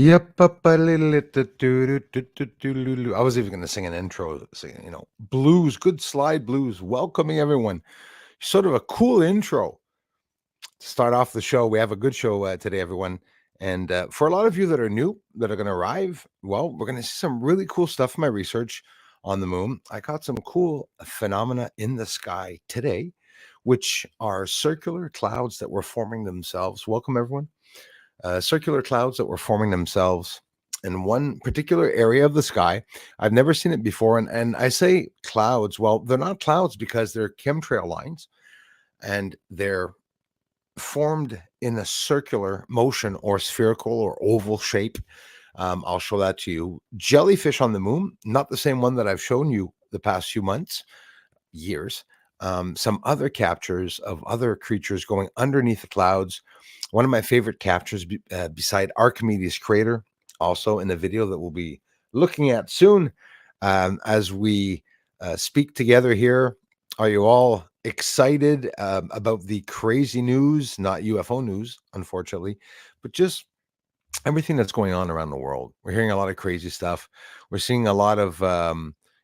Yep. I was even going to sing an intro, singing, blues, good slide blues, welcoming everyone. Sort of a cool intro to start off the show. We have a good show today, everyone. And for a lot of you that are new, that are going to arrive, well, we're going to see some really cool stuff in my research on the moon. I caught some cool phenomena in the sky today, which are circular clouds that were forming themselves. Welcome, everyone. Circular clouds that were forming themselves in one particular area of the sky. I've never seen it before. And I say clouds, well, they're not clouds because they're chemtrail lines and they're formed in a circular motion or spherical or oval shape. I'll show that to you. Jellyfish on the moon, not the same one that I've shown you the past few months, years. Some other captures of other creatures going underneath the clouds. One of my favorite captures beside Archimedes crater, also in the video that we'll be looking at soon as we speak together here. Are you all excited about the crazy news? Not UFO news, unfortunately, but just everything that's going on around the world. We're hearing a lot of crazy stuff. We're seeing a lot of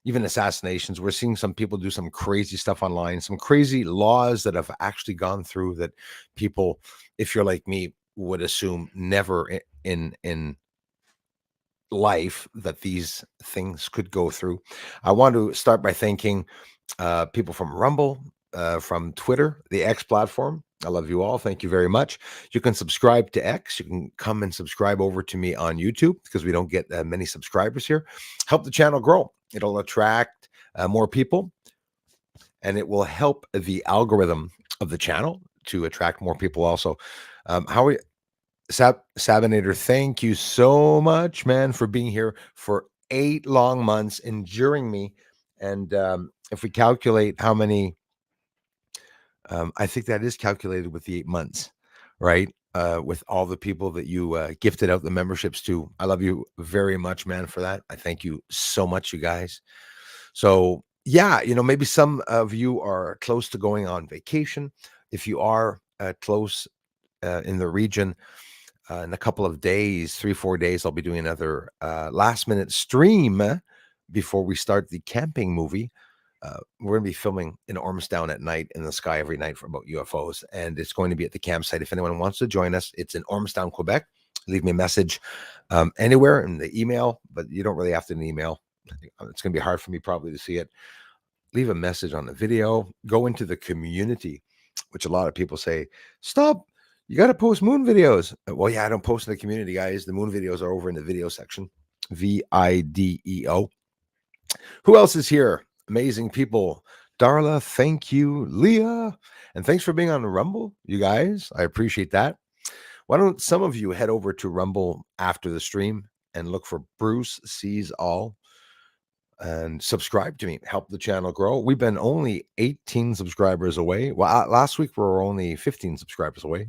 even assassinations. We're seeing some people do some crazy stuff online, some crazy laws that have actually gone through that people, if you're like me, would assume never in life that these things could go through. I want to start by thanking people from Rumble, from Twitter, the X platform. I love you all. Thank you very much. You can subscribe to X. You can come and subscribe over to me on YouTube because we don't get many subscribers here. Help the channel grow. It'll attract more people and it will help the algorithm of the channel to attract more people also. How are you? Sabinator, thank you so much, man, for being here for 8 long months, enduring me. And if we calculate how many, I think that is calculated with the 8 months, right? With all the people that you gifted out the memberships to. I love you very much, man, for that. I thank you so much, you guys. So, yeah, maybe some of you are close to going on vacation. If you are close in the region, in a couple of days, 3-4 days, I'll be doing another last minute stream before we start the camping movie. We're going to be filming in Ormstown at night in the sky every night for about UFOs. And it's going to be at the campsite. If anyone wants to join us, it's in Ormstown, Quebec. Leave me a message anywhere in the email, but you don't really have to email. It's going to be hard for me probably to see it. Leave a message on the video. Go into the community, which a lot of people say, stop. You got to post moon videos. Well, yeah, I don't post in the community, guys. The moon videos are over in the video section. VIDEO. Who else is here? Amazing people. Darla, thank you. Leah, and thanks for being on Rumble, you guys. I appreciate that. Why don't some of you head over to Rumble after the stream and look for Bruce Sees All and subscribe to me. Help the channel grow. We've been only 18 subscribers away. Well, last week we were only 15 subscribers away.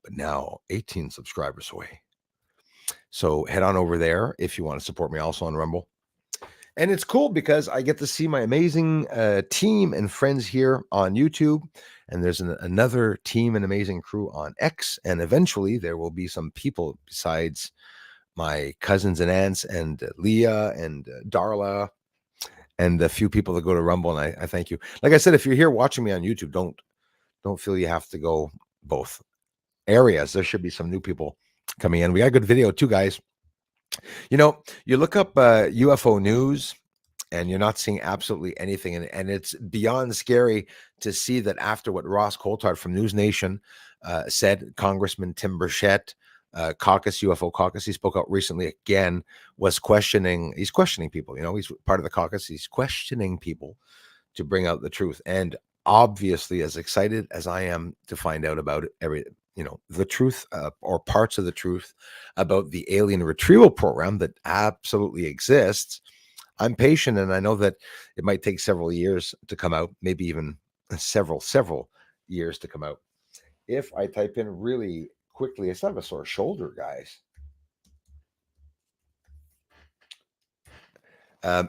But now 18 subscribers away. So head on over there if you want to support me also on Rumble. And it's cool because I get to see my amazing team and friends here on YouTube. And there's another team and amazing crew on X. And eventually there will be some people besides my cousins and aunts and Leah and Darla and a few people that go to Rumble. And I thank you. Like I said, if you're here watching me on YouTube, don't feel you have to go both areas. There should be some new people coming in. We got a good video too, guys. You look up UFO news and you're not seeing absolutely anything. And it's beyond scary to see that after what Ross Coulthard from News Nation said, Congressman Tim Burchett, UFO caucus, he spoke out recently again, he's questioning people. He's part of the caucus. He's questioning people to bring out the truth. And obviously, as excited as I am to find out about it, the truth or parts of the truth about the alien retrieval program that absolutely exists, I'm patient, and I know that it might take several years to come out, maybe even several years to come out. If I type in really quickly, it's not a sore shoulder, guys.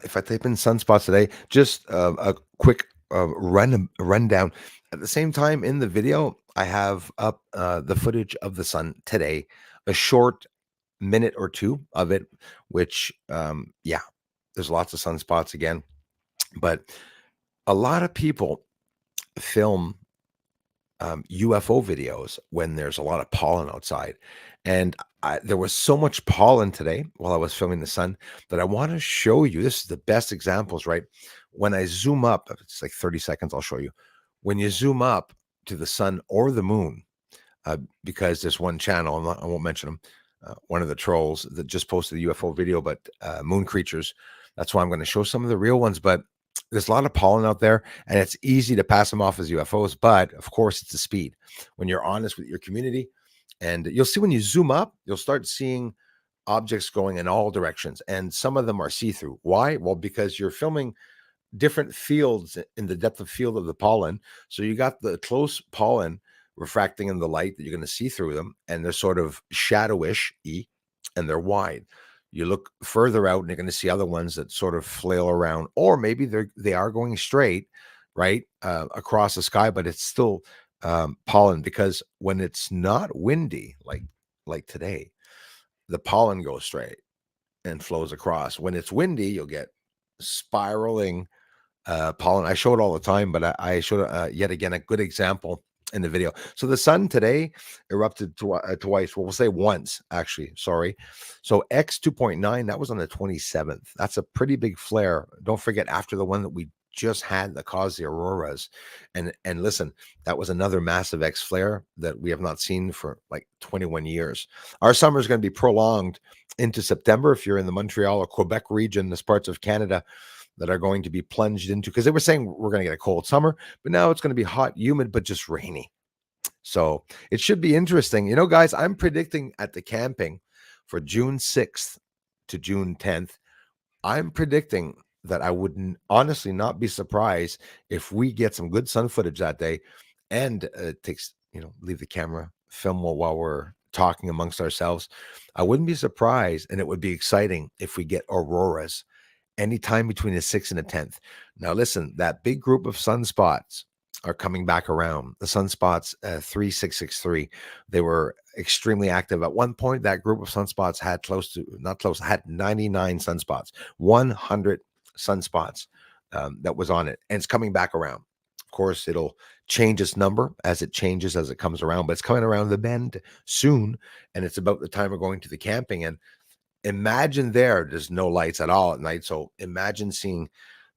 If I type in sunspots today, just a quick rundown. At the same time in the video, I have up the footage of the sun today, a short minute or two of it, which, yeah, there's lots of sunspots again. But a lot of people film UFO videos when there's a lot of pollen outside. And there was so much pollen today while I was filming the sun that I want to show you. This is the best examples, right? When I zoom up, it's like 30 seconds, I'll show you. When you zoom up to the sun or the moon, because there's one channel, I won't mention them, one of the trolls that just posted a UFO video, but moon creatures. That's why I'm going to show some of the real ones. But there's a lot of pollen out there, and it's easy to pass them off as UFOs. But of course, it's the speed. When you're honest with your community, and you'll see when you zoom up, you'll start seeing objects going in all directions, and some of them are see-through. Why? Well, because you're filming different fields in the depth of field of the pollen. So you got the close pollen refracting in the light that you're going to see through them, and they're sort of shadowish and they're wide. You look further out and you're going to see other ones that sort of flail around, or maybe they are going straight, right, across the sky, but it's still pollen, because when it's not windy like today, the pollen goes straight and flows across. When it's windy, you'll get spiraling pollen. I show it all the time, but I showed yet again a good example in the video. So the sun today erupted twice. Well, we'll say once, actually. Sorry. So X 2.9, that was on the 27th. That's a pretty big flare. Don't forget, after the one that we just had that caused the auroras. And listen, that was another massive X flare that we have not seen for like 21 years. Our summer is going to be prolonged into September if you're in the Montreal or Quebec region, the parts of Canada that are going to be plunged into, because they were saying we're going to get a cold summer, but now it's going to be hot, humid, but just rainy. So it should be interesting. You know, guys, I'm predicting at the camping for June 6th to June 10th, I'm predicting that I would honestly not be surprised if we get some good sun footage that day, and it takes, leave the camera, film while we're talking amongst ourselves. I wouldn't be surprised, and it would be exciting if we get auroras anytime between the 6th and the 10th. Now, listen, that big group of sunspots are coming back around. The sunspots 3663, they were extremely active. At one point, that group of sunspots had had 99 sunspots, 100 sunspots that was on it. And it's coming back around. Of course, it'll change its number as it changes, as it comes around, but it's coming around the bend soon. And it's about the time we're going to the camping. And imagine there's no lights at all at night. So imagine seeing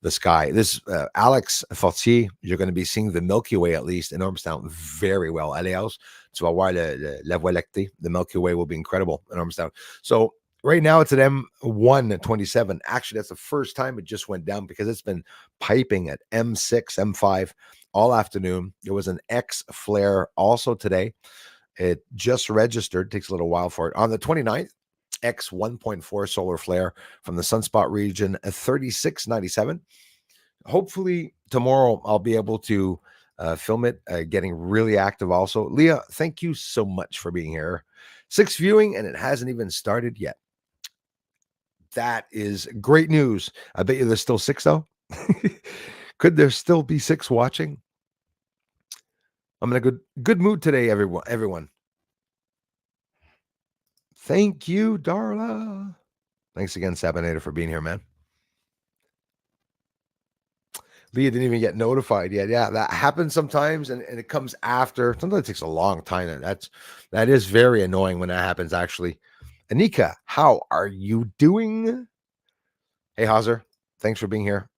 the sky. This Alex Fortier, you're going to be seeing the Milky Way, at least in Ormstown, very well. Allez, tu vas voir la Voie lactée. The Milky Way will be incredible in Ormstown. So right now it's at M1 at 27. Actually, that's the first time it just went down, because it's been piping at M6, M5 all afternoon. There was an X flare also today. It just registered. It takes a little while for it. On the 29th, X 1.4 solar flare from the sunspot region at 3697. Hopefully tomorrow I'll be able to film it, getting really active also. Leah, thank you so much for being here. 6 viewing, and it hasn't even started yet. That is great news. I bet you there's still 6 though. Could there still be 6 watching? I'm in a good mood today, everyone. Thank you, Darla. Thanks again, Sabinator, for being here, man. Leah didn't even get notified yet. Yeah, that happens sometimes, and it comes after. Sometimes it takes a long time. That is very annoying when that happens, actually. Anika, how are you doing? Hey, Hauser, thanks for being here.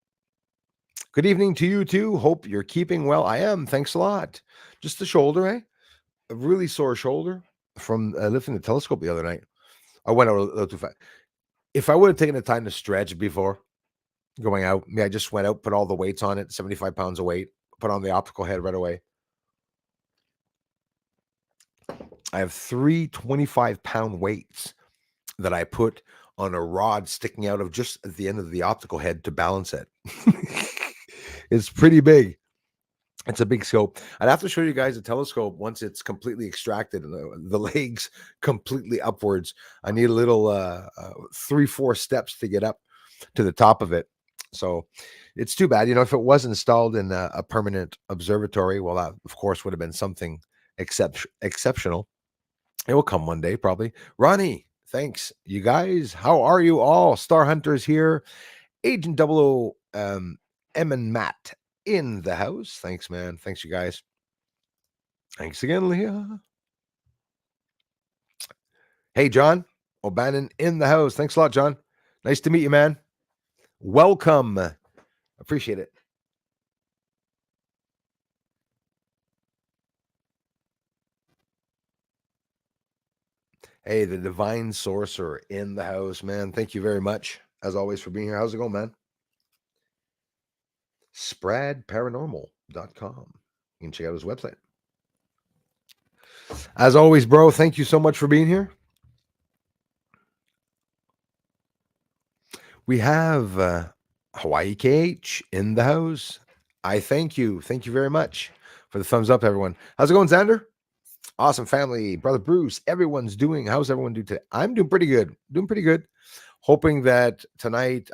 Good evening to you, too. Hope you're keeping well. I am. Thanks a lot. Just the shoulder, eh? A really sore shoulder from lifting the telescope the other night. I went out a little too fast. If I would have taken the time to stretch before going out, I just went out, put all the weights on it, 75 pounds of weight, put on the optical head right away. I have 3 25-pound weights that I put on a rod sticking out of just at the end of the optical head to balance it. It's pretty big. It's a big scope. I'd have to show you guys a telescope once it's completely extracted and the legs completely upwards. I need a little 3-4 steps to get up to the top of it. So it's too bad. If it was installed in a permanent observatory, well, that of course would have been something exceptional. It will come one day, probably. Ronnie, Thanks, you guys. How are you all? Star Hunters here. Agent Double O, M and Matt in the house. Thanks, man. Thanks, you guys. Thanks again, Leah. Hey, John O'Bannon in the house. Thanks a lot, John. Nice to meet you, man. Welcome. Appreciate it. Hey, the Divine Sorcerer in the house, man. Thank you very much, as always, for being here. How's it going, man? Spradparanormal.com. You can check out his website. As always, bro, thank you so much for being here. We have Hawaii KH in the house. I thank you. Thank you very much for the thumbs up, everyone. How's it going, Xander? Awesome family. Brother Bruce, everyone's doing. How's everyone doing today? I'm doing pretty good. Doing pretty good. Hoping that tonight,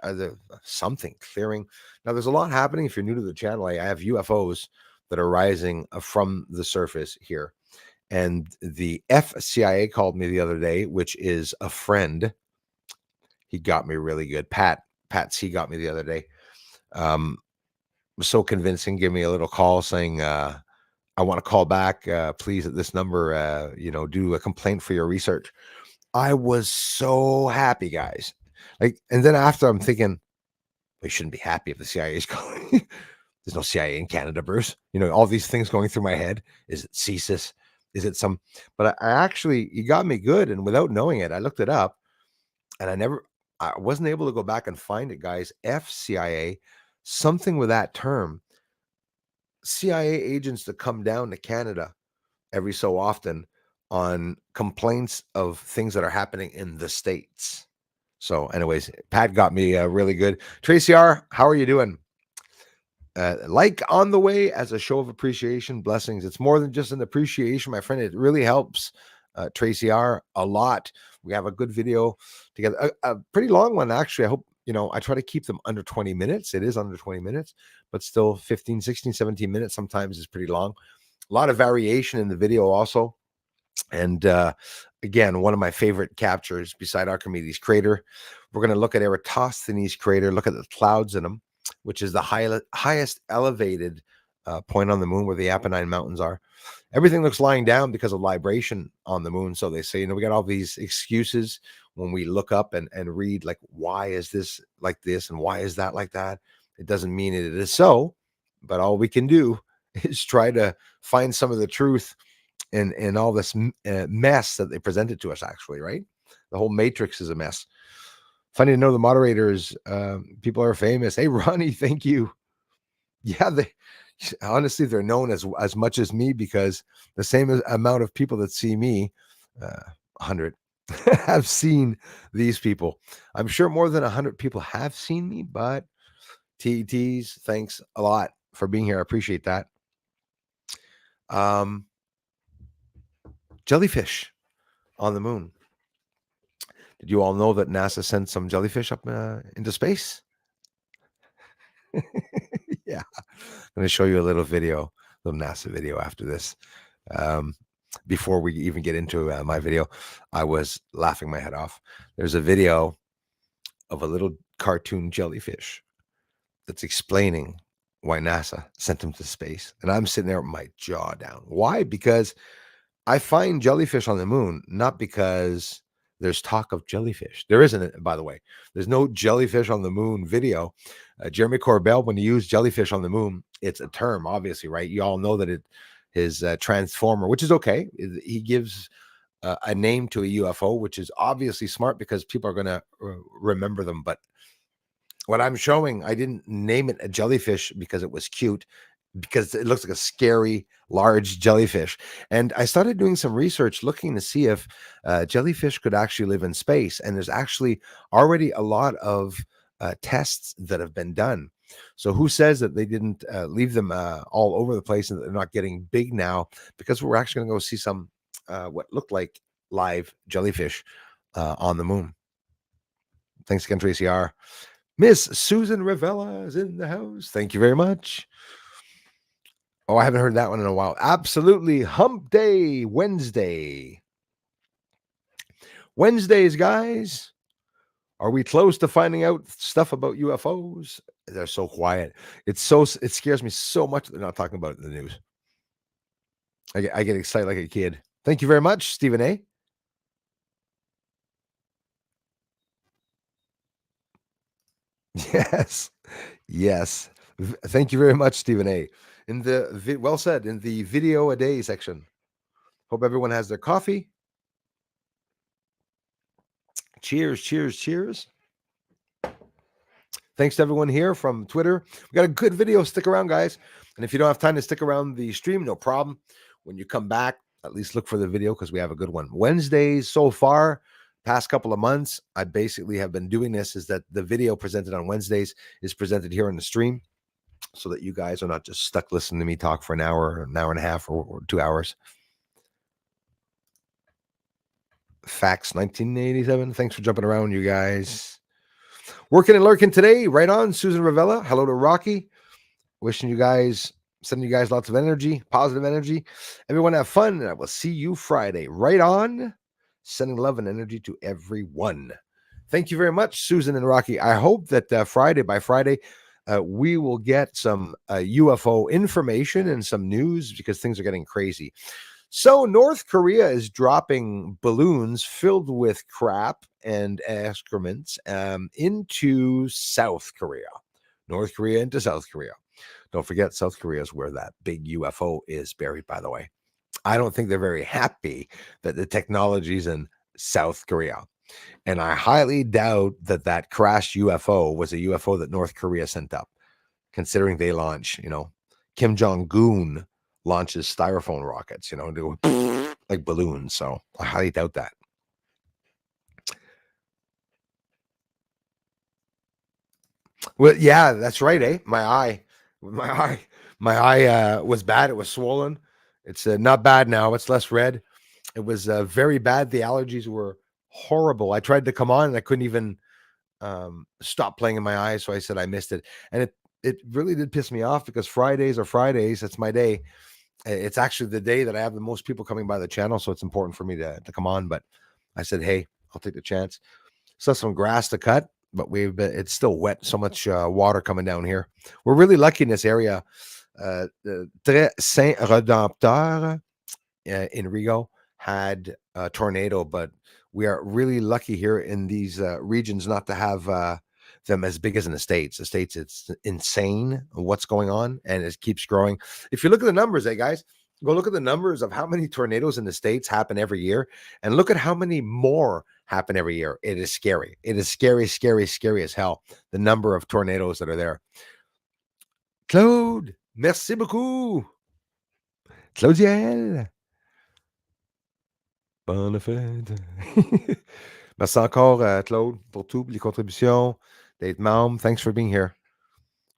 something clearing. Now, there's a lot happening. If you're new to the channel, I have UFOs that are rising from the surface here. And the FCIA called me the other day, which is a friend. He got me really good. Pat C got me the other day. Was so convincing. Give me a little call saying, I want to call back, please, at this number, do a complaint for your research. I was so happy, guys. And then after I'm thinking, we shouldn't be happy if the CIA is calling. There's no CIA in Canada, Bruce. All these things going through my head. Is it CSIS? Is it some? But I actually, he got me good. And without knowing it, I looked it up and I wasn't able to go back and find it, guys. FCIA, something with that term. CIA agents that come down to Canada every so often on complaints of things that are happening in the States. So anyways, Pat got me really good. Tracy R, how are you doing? Like on the way as a show of appreciation, blessings. It's more than just an appreciation, my friend. It really helps Tracy R a lot. We have a good video together, a pretty long one, actually. I hope, I try to keep them under 20 minutes. It is under 20 minutes, but still 15, 16, 17 minutes sometimes is pretty long. A lot of variation in the video also. And again, one of my favorite captures beside Archimedes crater. We're going to look at Eratosthenes crater, look at the clouds in them, which is the highest elevated point on the moon where the Apennine Mountains are. Everything looks lying down because of libration on the moon. So they say, we got all these excuses when we look up and read, like, why is this like this? And why is that like that? It doesn't mean it is so, but all we can do is try to find some of the truth in all this mess that they presented to us, actually, right? The whole matrix is a mess. Funny to know the moderators, people are famous. Hey, Ronnie, thank you. Yeah, honestly, they're known as much as me, because the same amount of people that see me, 100, have seen these people. I'm sure more than 100 people have seen me, but TETs, thanks a lot for being here. I appreciate that. Jellyfish on the moon. Did you all know that NASA sent some jellyfish up into space? Yeah. I'm going to show you a little NASA video after this. Before we even get into my video, I was laughing my head off. There's a video of a little cartoon jellyfish that's explaining why NASA sent him to space. And I'm sitting there with my jaw down. Why? Because I find jellyfish on the moon, not because there's talk of jellyfish. There isn't, by the way. There's no jellyfish on the moon video. Jeremy Corbell, when he used jellyfish on the moon, it's a term, obviously, right? You all know that his transformer, which is okay. He gives a name to a UFO, which is obviously smart because people are going to remember them. But what I'm showing, I didn't name it a jellyfish because it was cute, because it looks like a scary, large jellyfish. And I started doing some research looking to see if jellyfish could actually live in space. And there's actually already a lot of tests that have been done. So who says that they didn't leave them all over the place and they're not getting big now? Because we're actually going to go see some what looked like live jellyfish on the moon. Thanks again, Tracy R. Miss Susan Ravella is in the house. Thank you very much. Oh, I haven't heard that one in a while. Absolutely. Hump Day Wednesday. Wednesdays, guys. Are we close to finding out stuff about UFOs? They're so quiet. It scares me so much that they're not talking about it in the news. I get excited like a kid. Thank you very much, Stephen A. Yes. Yes. Thank you very much, Stephen A. Well said, in the video a day section. Hope everyone has their coffee. Cheers, cheers, cheers. Thanks to everyone here from Twitter. We got a good video. Stick around, guys. And if you don't have time to stick around the stream, no problem. When you come back, at least look for the video because we have a good one. Wednesdays so far, past couple of months, I basically have been doing this, is that the video presented on Wednesdays is presented here in the stream so that you guys are not just stuck listening to me talk for an hour and a half, or 2 hours. Facts 1987. Thanks for jumping around, you guys. Working and lurking today. Right on, Susan Ravella. Hello to Rocky. Wishing you guys, sending you guys lots of energy, positive energy. Everyone have fun, and I will see you Friday. Right on. Sending love and energy to everyone. Thank you very much, Susan and Rocky. I hope that by Friday, we will get some UFO information and some news, because things are getting crazy. So North Korea is dropping balloons filled with crap and excrements into South Korea. North Korea into South Korea. Don't forget, South Korea is where that big UFO is buried, by the way. I don't think they're very happy that the technology's in South Korea. And I highly doubt that that crashed UFO was a UFO that North Korea sent up, considering they launch, Kim Jong-un launches styrofoam rockets, like balloons. So I highly doubt that. Well, yeah, that's right, eh? My eye was bad. It was swollen. It's not bad now. It's less red. It was very bad. The allergies were horrible. I tried to come on and I couldn't even stop playing in my eyes. So I said I missed it. And it really did piss me off, because Fridays are Fridays. That's my day. It's actually the day that I have the most people coming by the channel. So it's important for me to come on. But I said, hey, I'll take the chance. Still some grass to cut, but it's still wet. So much water coming down here. We're really lucky in this area. Très Saint-Redempteur in Rigaud had a tornado, but we are really lucky here in these regions not to have them as big as in the States. The States, it's insane what's going on, and it keeps growing. If you look at the numbers, guys, go look at the numbers of how many tornadoes in the States happen every year, and look at how many more happen every year. It is scary. It is scary, scary, scary as hell, the number of tornadoes that are there. Claude, merci beaucoup. Claudiel. Bonne fête. Merci encore, Claude, pour toutes les contributions, d'être membre. Thanks for being here.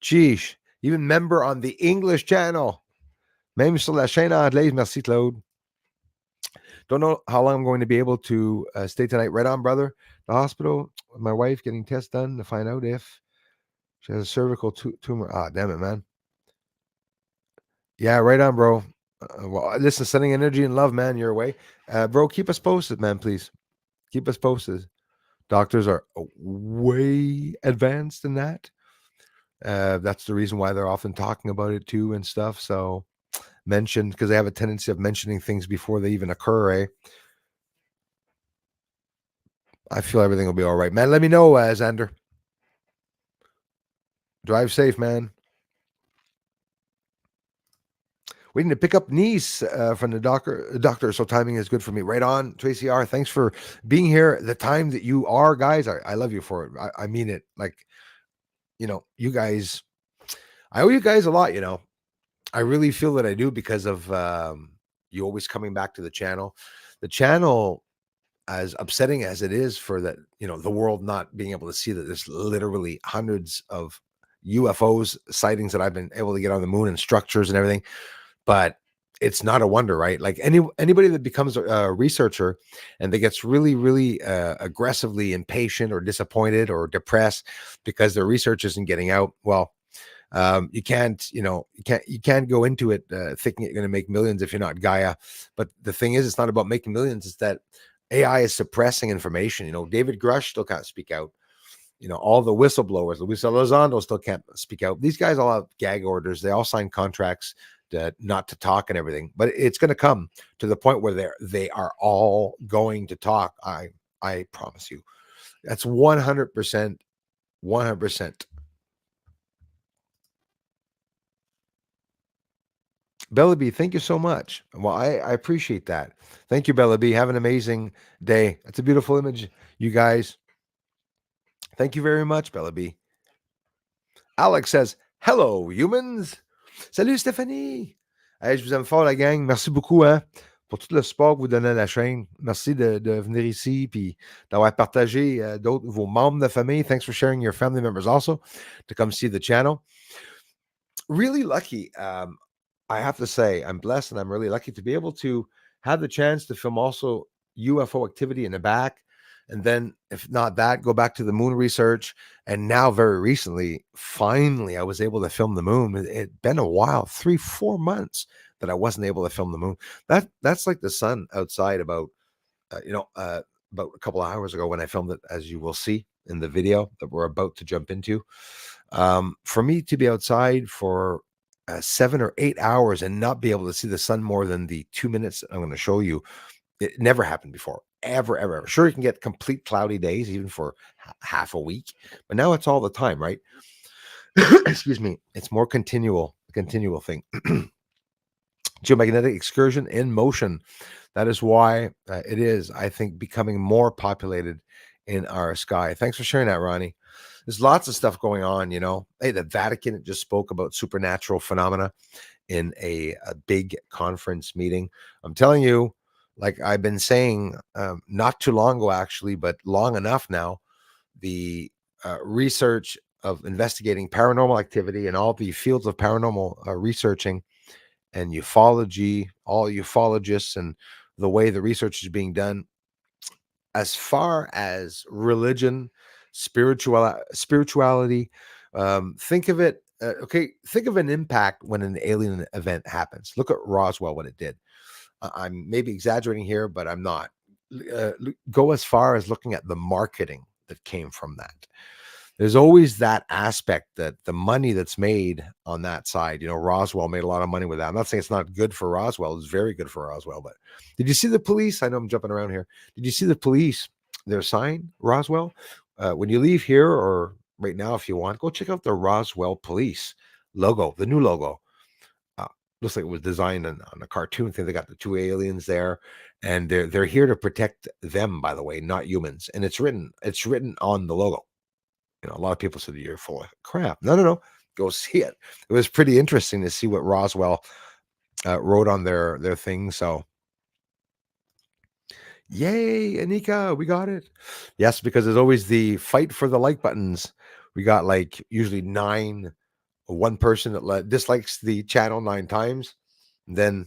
Sheesh. Even member on the English channel. Même sur la chaîne anglaise. Merci, Claude. Don't know how long I'm going to be able to stay tonight. Right on, brother. The hospital, my wife getting tests done to find out if she has a cervical tumor. Ah, damn it, man. Yeah, right on, bro. Well, listen, sending energy and love, man, your way. Bro, keep us posted, man, please. Keep us posted. Doctors are way advanced in that. That's the reason why they're often talking about it too and stuff. So mentioned, because they have a tendency of mentioning things before they even occur, eh? I feel everything will be all right, man. Let me know, Xander. Drive safe, man. Waiting to pick up niece from the doctor, so timing is good for me. Right on, Tracy R. Thanks for being here. The time that you are, guys, I love you for it. I mean it. Like, you guys, I owe you guys a lot. I really feel that I do, because of you always coming back to the channel. The channel, as upsetting as it is for that, the world not being able to see that there's literally hundreds of UFOs sightings that I've been able to get on the moon, and structures and everything. But it's not a wonder, right? Like anybody that becomes a researcher and that gets really, really aggressively impatient or disappointed or depressed because their research isn't getting out. Well, you can't go into it thinking you're going to make millions if you're not Gaia. But the thing is, it's not about making millions. It's that AI is suppressing information. David Grush still can't speak out. All the whistleblowers, Luis Elizondo still can't speak out. These guys all have gag orders. They all sign contracts not to talk and everything. But it's going to come to the point where they are all going to talk. I promise you. That's 100%. 100%. Bella B, thank you so much. Well, I appreciate that. Thank you, Bella B. Have an amazing day. That's a beautiful image, you guys. Thank you very much, Bella B. Alex says, hello, humans. Salut, Stéphanie. Hey, je vous aime fort, la gang. Merci beaucoup pour tout le support que vous donnez à la chaîne. Merci de venir ici et d'avoir partagé vos membres de famille. Thanks for sharing your family members also to come see the channel. Really lucky. I have to say, I'm blessed and I'm really lucky to be able to have the chance to film also UFO activity in the back. And then, if not that, go back to the moon research. And now, very recently, finally, I was able to film the moon. It'd been a while, 3-4 months that I wasn't able to film the moon. That's like the sun outside about a couple of hours ago when I filmed it, as you will see in the video that we're about to jump into. For me to be outside for 7 or 8 hours and not be able to see the sun more than the 2 minutes I'm going to show you, it never happened before. Ever. Sure, you can get complete cloudy days even for half a week, but now it's all the time, right? Excuse me. It's more continual thing. Geomagnetic excursion in motion. That is why it is, I think, becoming more populated in our sky. Thanks for sharing that, Ronnie. There's lots of stuff going on, Hey, the Vatican just spoke about supernatural phenomena in a big conference meeting. I'm telling you, like I've been saying, not too long ago, actually, but long enough now, the research of investigating paranormal activity and all the fields of paranormal researching and ufology, all ufologists and the way the research is being done, as far as religion, spirituality, think of it. Think of an impact when an alien event happens. Look at Roswell, what it did. I'm maybe exaggerating here, but I'm not. Go as far as looking at the marketing that came from that. There's always that aspect that the money that's made on that side, Roswell made a lot of money with that. I'm not saying it's not good for Roswell. It's very good for Roswell. But did you see the police? I know I'm jumping around here. Did you see the police, their sign, Roswell? When you leave here or right now, if you want, go check out the Roswell police logo, the new logo. Looks like it was designed on a cartoon thing. They got the two aliens there, and they're here to protect them, by the way, not humans. And it's written on the logo. A lot of people said you're full of crap. No. Go see it. It was pretty interesting to see what Roswell wrote on their thing. So, yay, Anika, we got it. Yes, because there's always the fight for the like buttons. We got like usually 9. One person that dislikes the channel 9 times, and then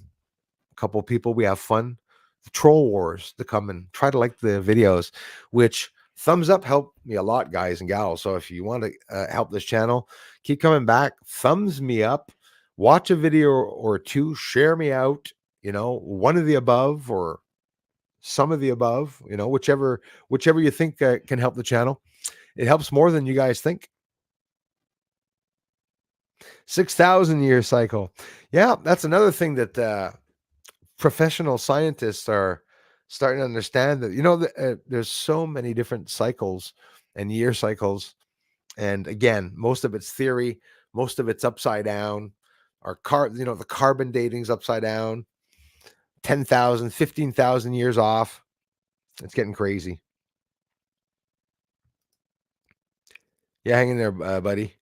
a couple of people, we have fun. The troll wars to come and try to like the videos, which thumbs up help me a lot, guys and gals. So if you want to help this channel, keep coming back, thumbs me up, watch a video or two, share me out, one of the above or some of the above, whichever you think can help the channel. It helps more than you guys think. 6,000 year cycle. Yeah, that's another thing that professional scientists are starting to understand, that there's so many different cycles and year cycles, and again, most of it's theory, most of it's upside down. The carbon dating's upside down, 10,000, 15,000 years off. It's getting crazy. Yeah, hang in there, buddy.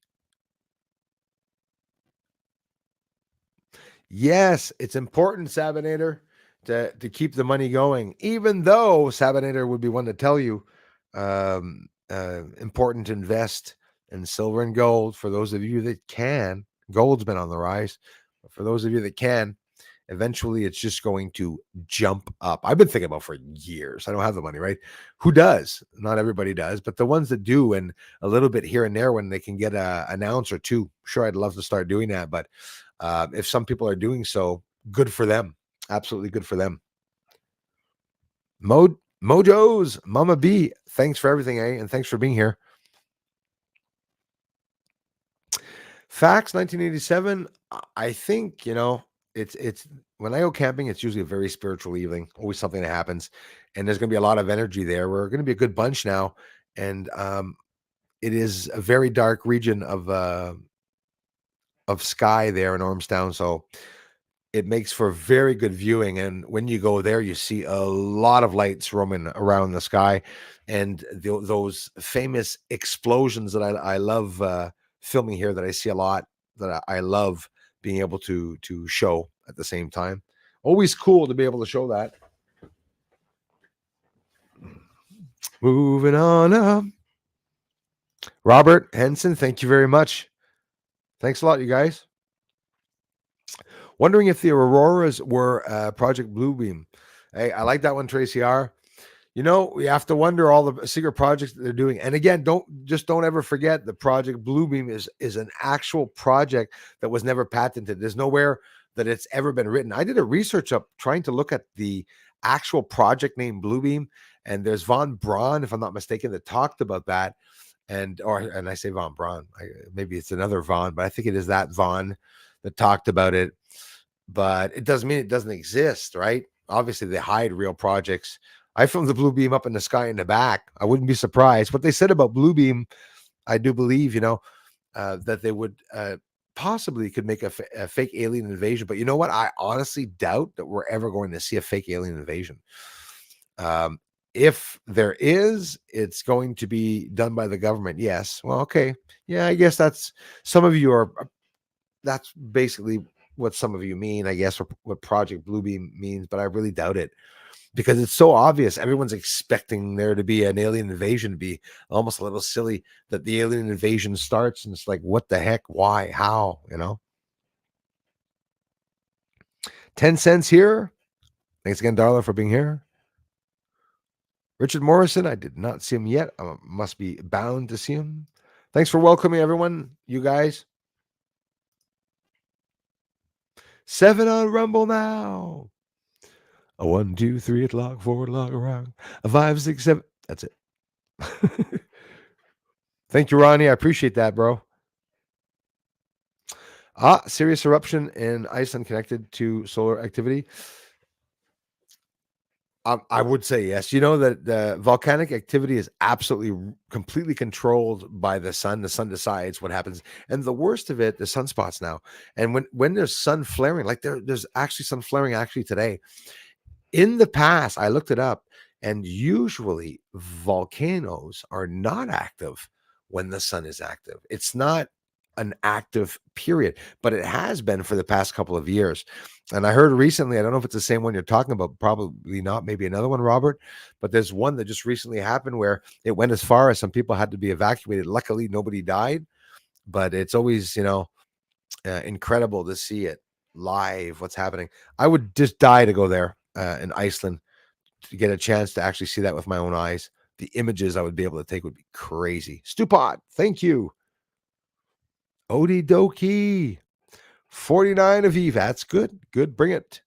Yes, it's important, Sabinator, to keep the money going, even though Sabinator would be one to tell you important to invest in silver and gold for those of you that can. Gold's been on the rise. But for those of you that can, eventually it's just going to jump up. I've been thinking about for years. I don't have the money, right? Who does? Not everybody does, but the ones that do, and a little bit here and there when they can get an ounce or two. Sure, I'd love to start doing that, but if some people are doing so, good for them. Absolutely good for them. Mode Mojo's Mama B, thanks for everything, and thanks for being here. Facts 1987. I think, it's when I go camping, it's usually a very spiritual evening, always something that happens, and there's going to be a lot of energy there. We're going to be a good bunch now, and it is a very dark region of sky there in Ormstown, so it makes for very good viewing. And when you go there, you see a lot of lights roaming around the sky, and those famous explosions that I love filming here, that I see a lot, that I love being able to show at the same time. Always cool to be able to show that. Moving on up. Robert Henson, thank you very much. Thanks a lot, you guys. Wondering if the auroras were Project Bluebeam. Hey, I like that one, Tracy R. We have to wonder all the secret projects that they're doing. And again, don't ever forget the Project Bluebeam is an actual project that was never patented. There's nowhere that it's ever been written. I did a research up trying to look at the actual project name Bluebeam, and there's von Braun, if I'm not mistaken, that talked about that. And I say von Braun, maybe it's another Von, but I think it is that Von that talked about it. But it doesn't mean it doesn't exist, right? Obviously, they hide real projects. I filmed the blue beam up in the sky in the back. I wouldn't be surprised. What they said about blue beam, I do believe, that they would possibly could make a fake alien invasion. But you know what? I honestly doubt that we're ever going to see a fake alien invasion. If there is, it's going to be done by the government. Yes. Well, okay. Yeah, I guess that's that's basically what some of you mean, I guess, or what Project Bluebeam means, but I really doubt it, because it's so obvious. Everyone's expecting there to be an alien invasion, to be almost a little silly that the alien invasion starts, and it's like, what the heck? Why? How? 10 cents here. Thanks again, Darla, for being here. Richard Morrison, I did not see him yet. I must be bound to see him. Thanks for welcoming everyone, you guys. 7 on Rumble now. A 1, 2, 3 o'clock, 4 o'clock around. A 5, 6, 7. That's it. Thank you, Ronnie. I appreciate that, bro. Serious eruption in Iceland connected to solar activity. I would say yes. You know that the volcanic activity is absolutely completely controlled by the sun. The sun decides what happens. And the worst of it, the sunspots now. And when there's sun flaring, like there's actually sun flaring actually today. In the past, I looked it up, and usually volcanoes are not active when the sun is active. It's not an active period, but it has been for the past couple of years. And I heard recently, I don't know if it's the same one you're talking about, probably not, maybe another one, Robert, but there's one that just recently happened where it went as far as some people had to be evacuated. Luckily, nobody died, but it's always, incredible to see it live, what's happening. I would just die to go there in Iceland to get a chance to actually see that with my own eyes. The images I would be able to take would be crazy. Stupod, thank you. Odie dokie. 49 of Eve. That's good. Good. Bring it.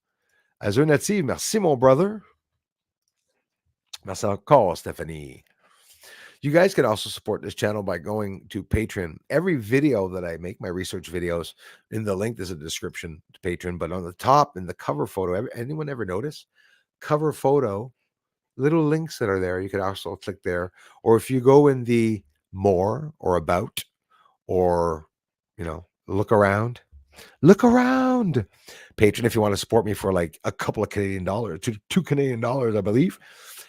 Azur Natsiv. Merci, mon brother. Merci encore, Stephanie. You guys can also support this channel by going to Patreon. Every video that I make, my research videos, in the link, there's a description to Patreon, but on the top, in the cover photo, anyone ever notice? Cover photo, little links that are there. You could also click there. Or if you go in the more or about, or, look around. Look around. Patreon, if you want to support me for like a couple of Canadian dollars, two Canadian dollars, I believe.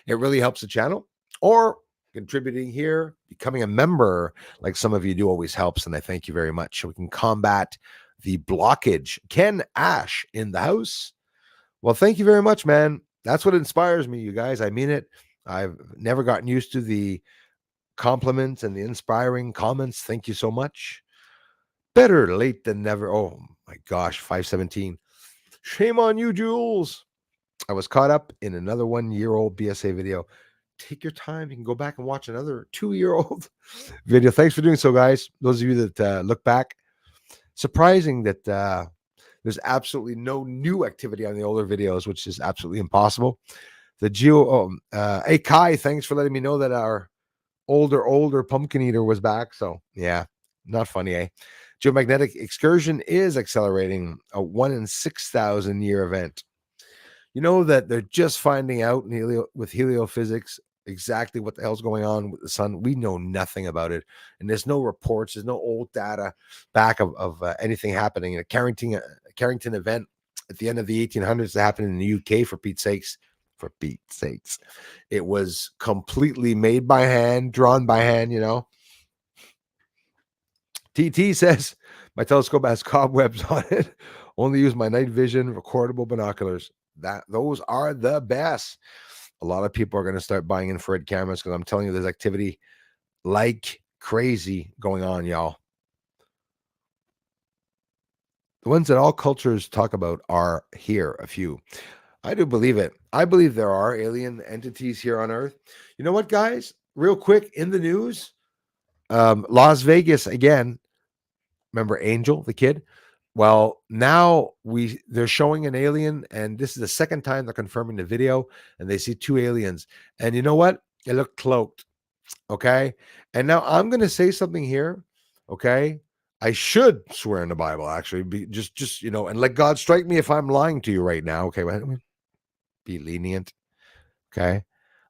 It really helps the channel. Or contributing here, becoming a member, like some of you do, always helps. And I thank you very much. So we can combat the blockage. Ken Ash in the house. Well, thank you very much, man. That's what inspires me, you guys. I mean it. I've never gotten used to the compliments and the inspiring comments. Thank you so much. Better late than never. Oh my gosh, 517. Shame on you, Jules. I was caught up in another 1-year-old BSA video. Take your time. You can go back and watch another 2-year-old video. Thanks for doing so, guys. Those of you that look back. Surprising that there's absolutely no new activity on the older videos, which is absolutely impossible. The hey Kai, thanks for letting me know that our older pumpkin eater was back. So yeah, not funny, eh? Geomagnetic excursion is accelerating, a 1 in 6,000 year event. You know that they're just finding out with heliophysics exactly what the hell's going on with the sun. We know nothing about it, and there's no reports, there's no old data back of anything happening. A Carrington event at the end of the 1800s that happened in the UK, for Pete's sakes. For Pete's sakes, it was completely made by hand, drawn by hand. TT says my telescope has cobwebs on it. Only use my night vision recordable binoculars. Those are the best. A lot of people are going to start buying infrared cameras because I'm telling you, there's activity like crazy going on, y'all. The ones that all cultures talk about are here, a few. I do believe it. I believe there are alien entities here on Earth. You know what, guys? Real quick, in the news, Las Vegas again. Remember Angel, the kid? Well, now they're showing an alien, and this is the second time they're confirming the video, and they see two aliens. And you know what? They look cloaked. Okay. And now I'm going to say something here. Okay. I should swear in the Bible, actually, just and let God strike me if I'm lying to you right now. Okay. Let me be lenient. Okay.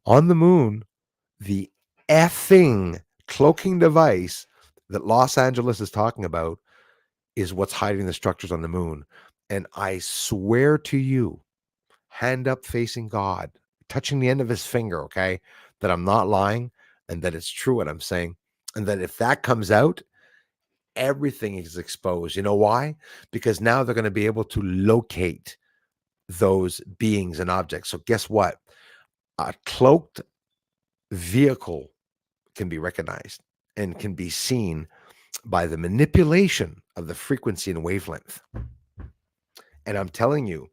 On the moon, the effing cloaking device that Los Angeles is talking about is what's hiding the structures on the moon. And I swear to you, hand up facing God, touching the end of his finger, okay, that I'm not lying and that it's true what I'm saying. And that if that comes out, everything is exposed. You know why? Because now they're going to be able to locate those beings and objects. So guess what? A cloaked vehicle can be recognized and can be seen by the manipulation of the frequency and wavelength. And I'm telling you,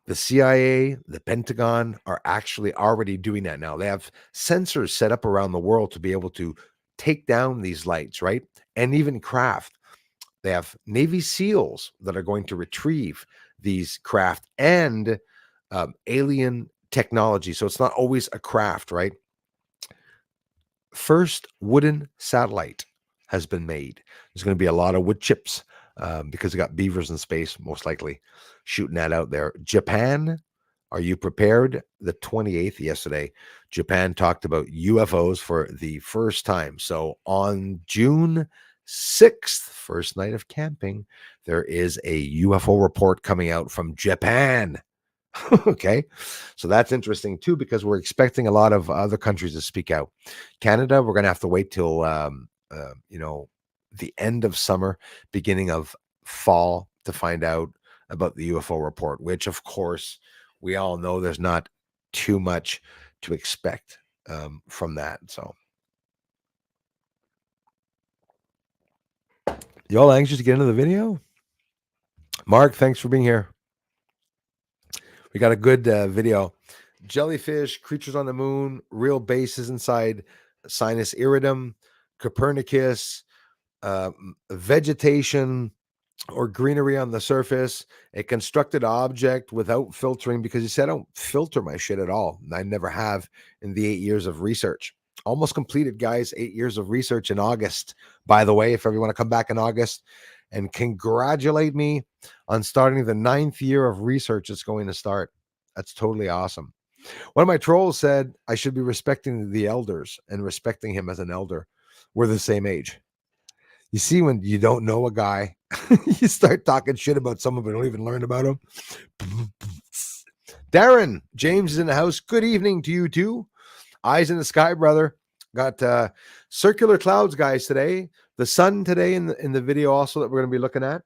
the CIA, the Pentagon are actually already doing that now. They have sensors set up around the world to be able to take down these lights, right? And even craft. They have Navy SEALs that are going to retrieve these craft and alien technology. So it's not always a craft, right? First wooden satellite has been made. There's going to be a lot of wood chips because they got beavers in space, most likely, shooting that out there. Japan, are you prepared? The 28th, yesterday, Japan talked about UFOs for the first time. So on June 6th, first night of camping, there is a UFO report coming out from Japan. Okay, so that's interesting too, because we're expecting a lot of other countries to speak out. Canada, we're going to have to wait till the end of summer, beginning of fall, to find out about the UFO report, which of course we all know there's not too much to expect from that. So y'all anxious to get into the video? Mark, thanks for being here. We got a good video. Jellyfish, creatures on the moon, real bases inside sinus iridum, Copernicus, vegetation or greenery on the surface, a constructed object without filtering, because you said I don't filter my shit at all. I never have in the 8 years of research. Almost completed, guys. 8 years of research in August. By the way, if you want to come back in August and congratulate me on starting the 9th year of research, it's going to start. That's totally awesome. One of my trolls said I should be respecting the elders and respecting him as an elder. We're the same age. You see, when you don't know a guy, you start talking shit about someone but don't even learn about him. Darren, James is in the house. Good evening to you too. Eyes in the sky, brother. Got circular clouds, guys, today. The sun today in the video also that we're going to be looking at.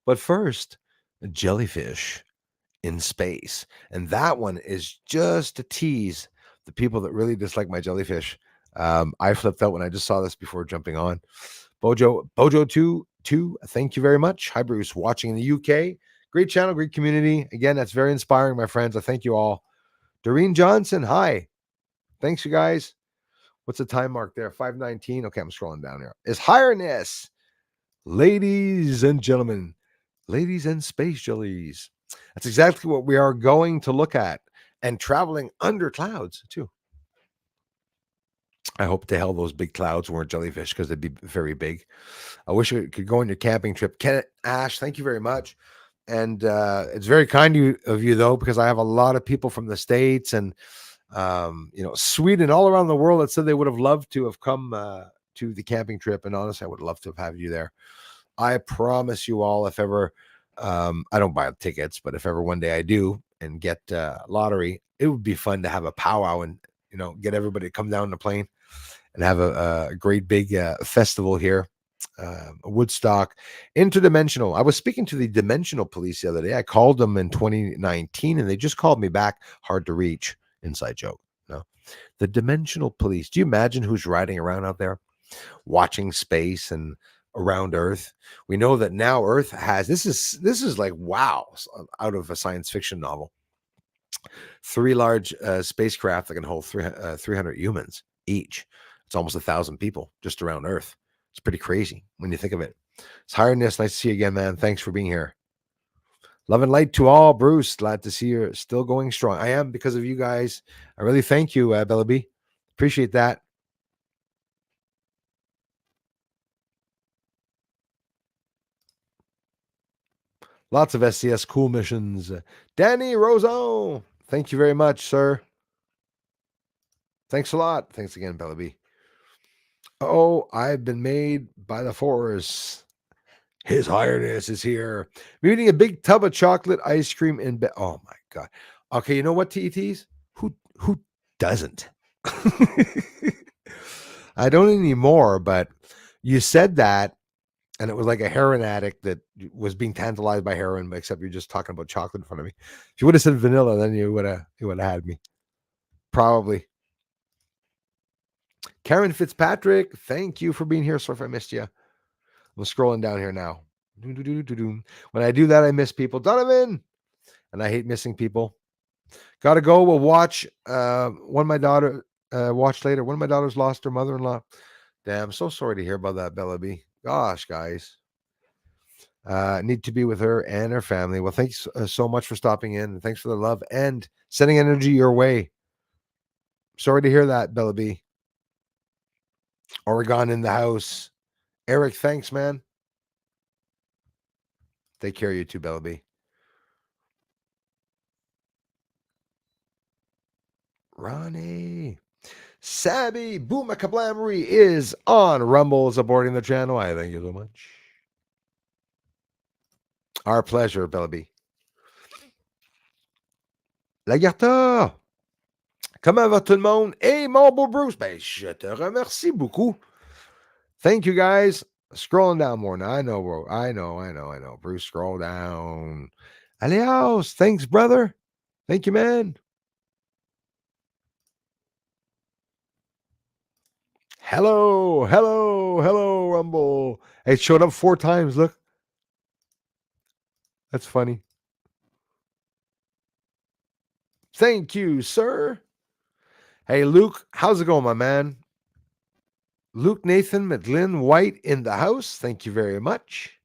But first, a jellyfish in space. And that one is just to tease the people that really dislike my jellyfish. I flipped out when I just saw this before jumping on. Bojo2, thank you very much. Hi, Bruce, watching in the UK. Great channel, great community. Again, that's very inspiring, my friends. I thank you all. Doreen Johnson, hi. Thanks, you guys. What's the time mark there? 5:19. Okay, I'm scrolling down here. Is highness, ladies and gentlemen, ladies and space jellies. That's exactly what we are going to look at. and traveling under clouds too. I hope to hell those big clouds weren't jellyfish, because they'd be very big. I wish I could go on your camping trip. Kenneth Ash, thank you very much. And it's very kind of you, though, because I have a lot of people from the States and Sweden, all around the world, that said they would have loved to have come to the camping trip. And honestly, I would love to have had you there. I promise you all, if ever, I don't buy tickets, but if ever one day I do and get lottery, it would be fun to have a powwow and, get everybody to come down the plane and have a great big festival here. Woodstock, Interdimensional. I was speaking to the Dimensional Police the other day. I called them in 2019 and they just called me back. Hard to reach. Inside joke. No, the Dimensional Police. Do you imagine who's riding around out there watching space and around Earth? We know that now Earth has, this is like, wow, out of a science fiction novel. 3 large spacecraft that can hold 300 humans each. It's almost 1,000 people just around Earth. It's pretty crazy when you think of it. It's Highness. Nice to see you again, man. Thanks for being here. Love and light to all, Bruce. Glad to see you're still going strong. I am, because of you guys. I really thank you, Bella B. Appreciate that. Lots of SCS cool missions. Danny Roseau. Thank you very much, sir. Thanks a lot. Thanks again, Bella B. Oh, I've been made by the Force. His Highness is here. I'm eating a big tub of chocolate ice cream in bed. Oh my God. Okay, you know what, TETs? Who doesn't? I don't anymore, but you said that, and it was like a heroin addict that was being tantalized by heroin, except you're just talking about chocolate in front of me. If you would have said vanilla, then you would have had me. Probably. Karen Fitzpatrick, thank you for being here. Sorry if I missed you. I'm scrolling down here now. When I do that, I miss people. Donovan, and I hate missing people. Gotta go. We'll watch one my daughter watch later. One of my daughters lost her mother-in-law. Damn, so sorry to hear about that, Bella B. Gosh, guys. Need to be with her and her family. Well, thanks so much for stopping in. And thanks for the love and sending energy your way. Sorry to hear that, Bella B. Oregon in the house. Eric, thanks, man. Take care of you too, Bella B. Ronnie. Sabby Boomakablamery is on Rumble, supporting the channel. I thank you so much. Our pleasure, Bella B. Lagarta. Comment va tout le monde? Hey, mon beau Bruce. Ben, je te remercie beaucoup. Thank you, guys. Scrolling down more now. I know, bro. I know. Bruce, scroll down. Alios. Thanks, brother. Thank you, man. Hello, Rumble. It showed up 4 times. Look. That's funny. Thank you, sir. Hey, Luke, how's it going, my man? Luke Nathan McGlynn White in the house. Thank you very much.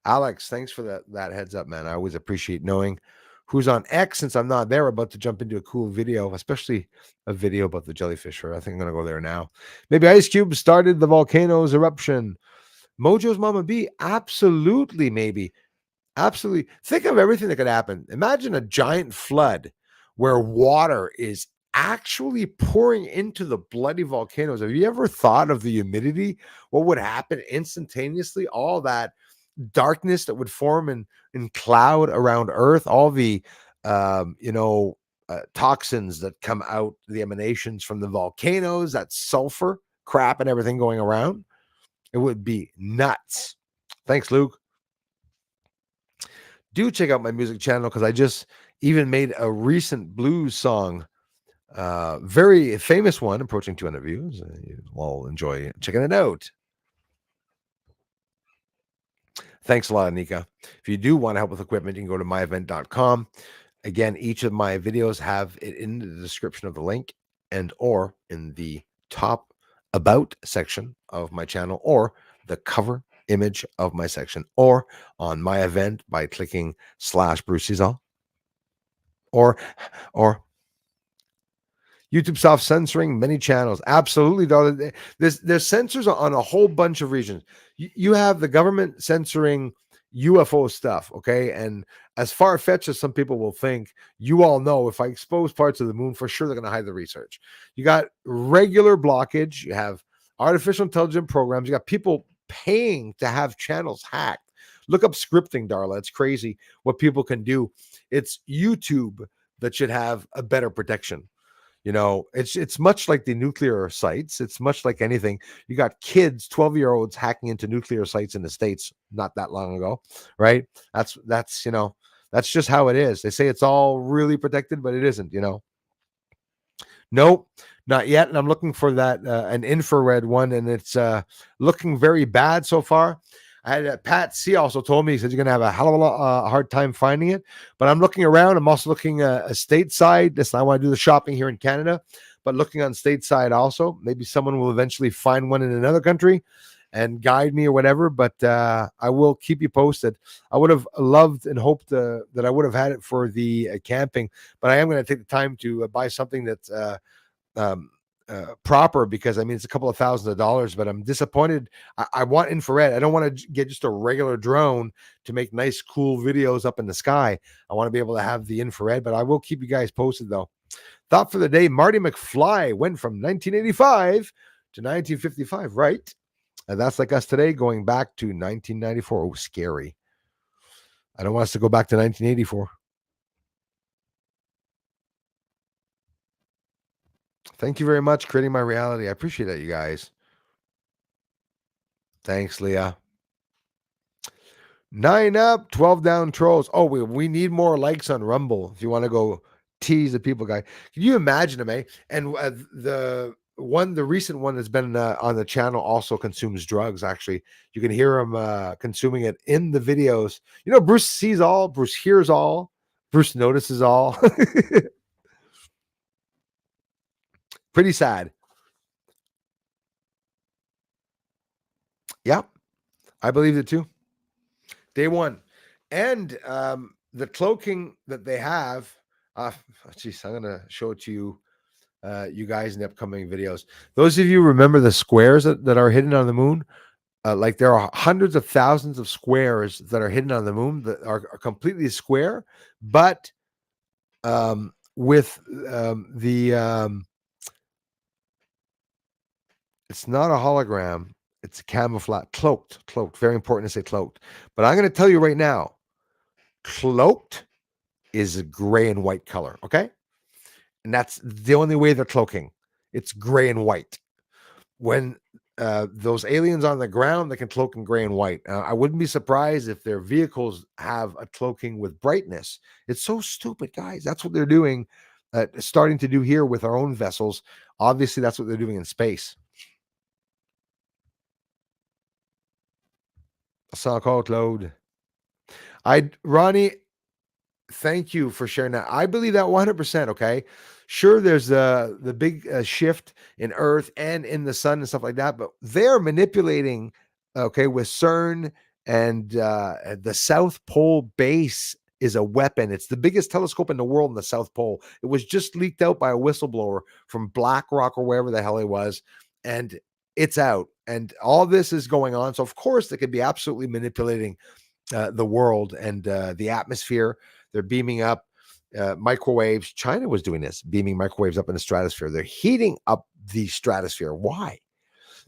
Alex, thanks for that heads up, man. I always appreciate knowing who's on X, since I'm not there. We're about to jump into a cool video, especially a video about the jellyfish. I think I'm going to go there now. Maybe Ice Cube started the volcano's eruption. Mojo's Mama B, absolutely, maybe. Absolutely. Think of everything that could happen. Imagine a giant flood where water is actually pouring into the bloody volcanoes. Have you ever thought of the humidity? What would happen instantaneously? All that darkness that would form in cloud around Earth, all the toxins that come out, the emanations from the volcanoes, that sulfur crap and everything going around. It would be nuts. Thanks, Luke. Do check out my music channel, because I just even made a recent blues song, very famous one, approaching 200 views. You all enjoy checking it out. Thanks a lot, Anika. If you do want to help with equipment, you can go to myevent.com. Again, each of my videos have it in the description of the link, and or in the top about section of my channel, or the cover image of my section, or on my event by clicking /Bruce Cesar. or or YouTube soft censoring many channels. Absolutely, though. There's censors on a whole bunch of regions. You have the government censoring UFO stuff, okay? And as far fetched as some people will think, you all know if I expose parts of the moon, for sure they're going to hide the research. You got regular blockage. You have artificial intelligence programs. You got people paying to have channels hacked. Look up scripting, Darla. It's crazy what people can do. It's YouTube that should have a better protection. It's much like the nuclear sites. It's much like anything. You got kids, 12-year-olds hacking into nuclear sites in the States not that long ago, right? That's just how it is. They say it's all really protected, but it isn't. Nope, not yet. And I'm looking for that an infrared one, and it's looking very bad so far. I had Pat C also told me, he said you're gonna have a hell of a hard time finding it. But I'm looking around. I'm also looking a stateside. Listen, I want to do the shopping here in Canada, but looking on stateside also. Maybe someone will eventually find one in another country and guide me or whatever. But I will keep you posted. I would have loved and hoped that I would have had it for the camping, but I am going to take the time to buy something that's um, proper, because I mean it's a couple of $1,000s, but I'm disappointed. I want infrared. I don't want to get just a regular drone to make nice, cool videos up in the sky. I want to be able to have the infrared, but I will keep you guys posted though. Thought for the day: Marty McFly went from 1985 to 1955, right? And that's like us today, going back to 1994. Oh, scary. I don't want us to go back to 1984. Thank you very much, creating my reality. I appreciate that, you guys. Thanks, Leah. 9 up, 12 down trolls. Oh, we need more likes on Rumble if you want to go tease the people, guy. Can you imagine him, eh? And the recent one that's been on the channel also consumes drugs, actually. You can hear him consuming it in the videos. Bruce sees all, Bruce hears all, Bruce notices all. Pretty sad. Yeah, I believed it too. Day one. And the cloaking that they have, geez, I'm going to show it to you, you guys, in the upcoming videos. Those of you remember the squares that are hidden on the moon? Like there are hundreds of thousands of squares that are hidden on the moon that are completely square, but with it's not a hologram. It's a camouflage, cloaked. Very important to say cloaked. But I'm going to tell you right now, cloaked is a gray and white color. Okay. And that's the only way they're cloaking. It's gray and white. When those aliens on the ground, they can cloak in gray and white. I wouldn't be surprised if their vehicles have a cloaking with brightness. It's so stupid, guys. That's what they're doing, starting to do here with our own vessels. Obviously, that's what they're doing in space. Saw code load. Ronnie, thank you for sharing that. I believe that 100%. Okay. Sure, there's the big shift in Earth and in the sun and stuff like that, but they're manipulating, okay, with CERN, and the South Pole base is a weapon. It's the biggest telescope in the world in the South Pole. It was just leaked out by a whistleblower from BlackRock or wherever the hell he was, and it's out. And all this is going on. So, of course, they could be absolutely manipulating the world and the atmosphere. They're beaming up microwaves. China was doing this, beaming microwaves up in the stratosphere. They're heating up the stratosphere. Why?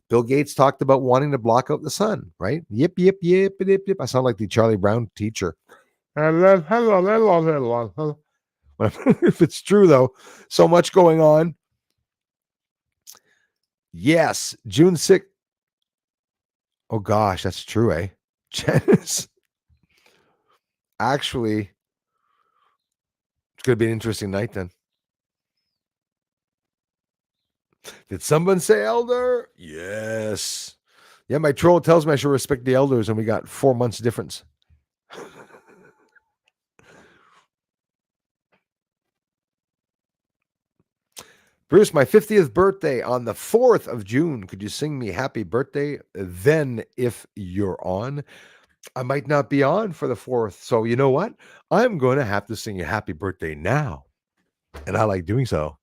Bill Gates talked about wanting to block out the sun, right? Yip, yip, yip, yip, yip. I sound like the Charlie Brown teacher. If it's true, though, so much going on. Yes, June 6th. Oh, gosh, that's true, eh? Janice. Actually, it's going to be an interesting night then. Did someone say elder? Yes. Yeah, my troll tells me I should respect the elders, and we got 4 months difference. Bruce, my 50th birthday on the 4th of June. Could you sing me happy birthday then if you're on? I might not be on for the 4th. So you know what? I'm going to have to sing you happy birthday now. And I like doing so.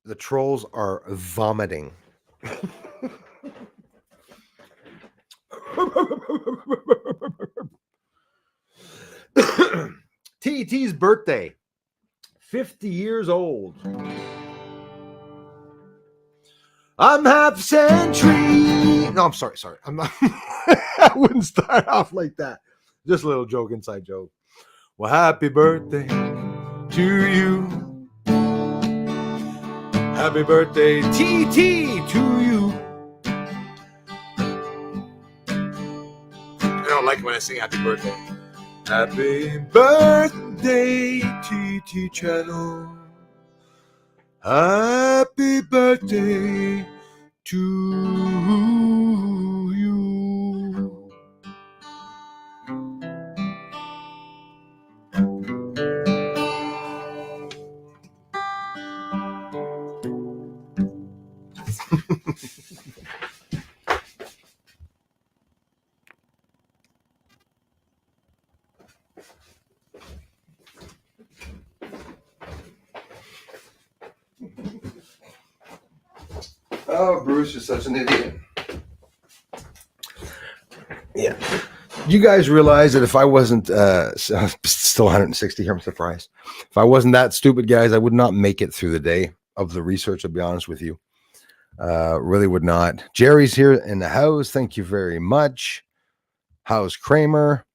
The trolls are vomiting. TT's birthday, 50 years old. I'm half century. No, I'm sorry. I'm not. I wouldn't start off like that. Just a little joke, inside joke. Well, happy birthday to you. Happy birthday, TT, to you. I don't like it when I sing happy birthday. Happy birthday, TT Channel. Happy birthday to you. Oh, Bruce is such an idiot. Yeah. You guys realize that if I wasn't still 160 here, I'm surprised. If I wasn't that stupid, guys, I would not make it through the day of the research, I'll be honest with you. Really would not. Jerry's here in the house. Thank you very much. How's Kramer?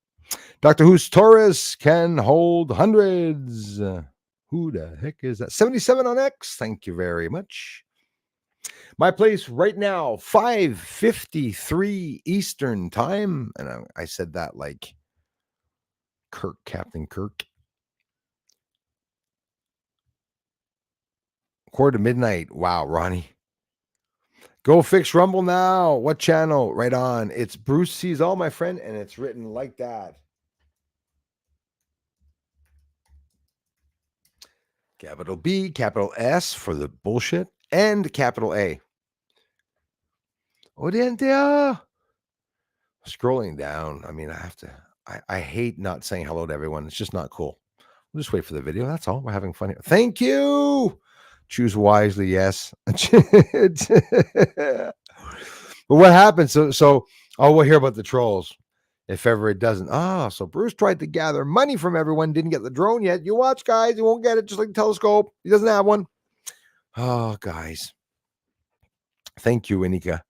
Dr. Who's Torres can hold hundreds. Who the heck is that? 77 on X. Thank you very much. My place right now, 5:53 Eastern time. And I said that like Kirk, Captain Kirk. 1:45. Wow, Ronnie. Go fix Rumble now. What channel? Right on. It's Bruce Sees All, my friend, and it's written like that. Capital B, capital S for the bullshit, and capital A. Audientia. Scrolling down. I mean, I hate not saying hello to everyone. It's just not cool. We'll just wait for the video. That's all. We're having fun here. Thank you. Choose wisely. Yes. But what happens? So we'll hear about the trolls if ever it doesn't. So Bruce tried to gather money from everyone. Didn't get the drone yet. You watch, guys. You won't get it. Just like the telescope. He doesn't have one. Oh, guys. Thank you, Inika.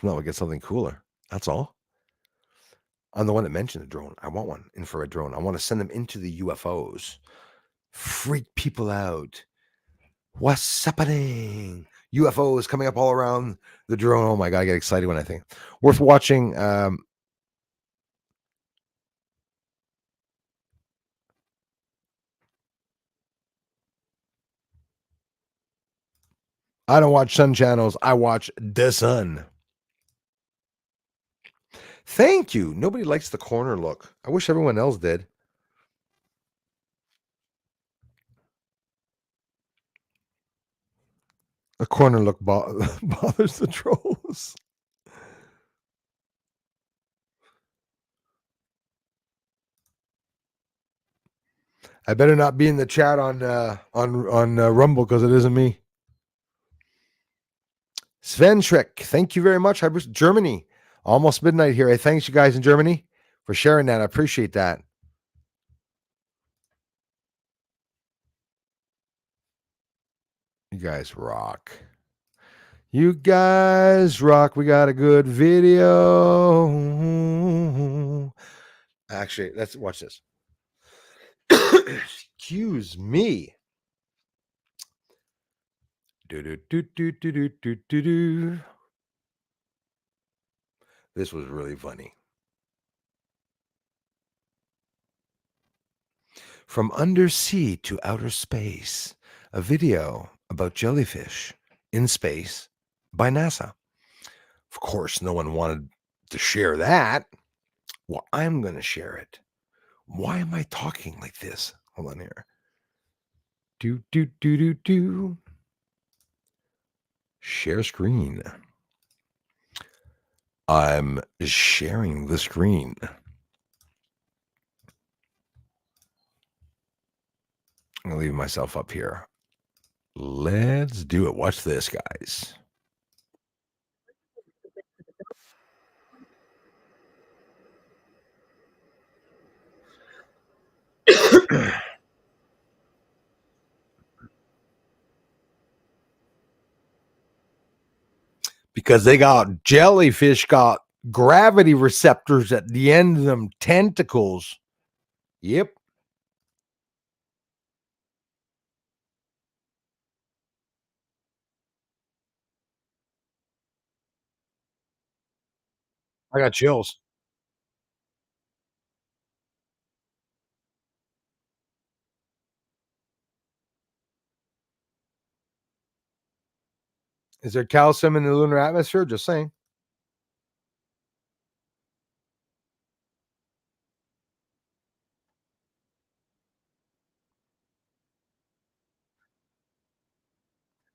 No, we'll get something cooler. That's all. I'm the one that mentioned the drone. I want one, infrared drone. I want to send them into the UFOs. Freak people out. What's happening? UFOs coming up all around the drone. Oh my God, I get excited when I think. Worth watching. I don't watch sun channels. I watch the sun. Thank you. Nobody likes the corner look. I wish everyone else did. The corner look bothers the trolls. I better not be in the chat on Rumble because it isn't me. Sven Schreck, thank you very much. Germany, almost midnight here. Thanks you guys in Germany for sharing that. I appreciate that. You guys rock. You guys rock. We got a good video. Actually, let's watch this. Excuse me. This was really funny. From undersea to outer space, a video about jellyfish in space by NASA. Of course, no one wanted to share that. Well, I'm going to share it. Why am I talking like this? Hold on here. Do, do, do, do, do. Share screen. I'm sharing the screen. I'm going to leave myself up here. Let's do it. Watch this, guys. Because they got jellyfish got gravity receptors at the end of them tentacles. Yep. I got chills. Is there calcium in the lunar atmosphere? Just saying.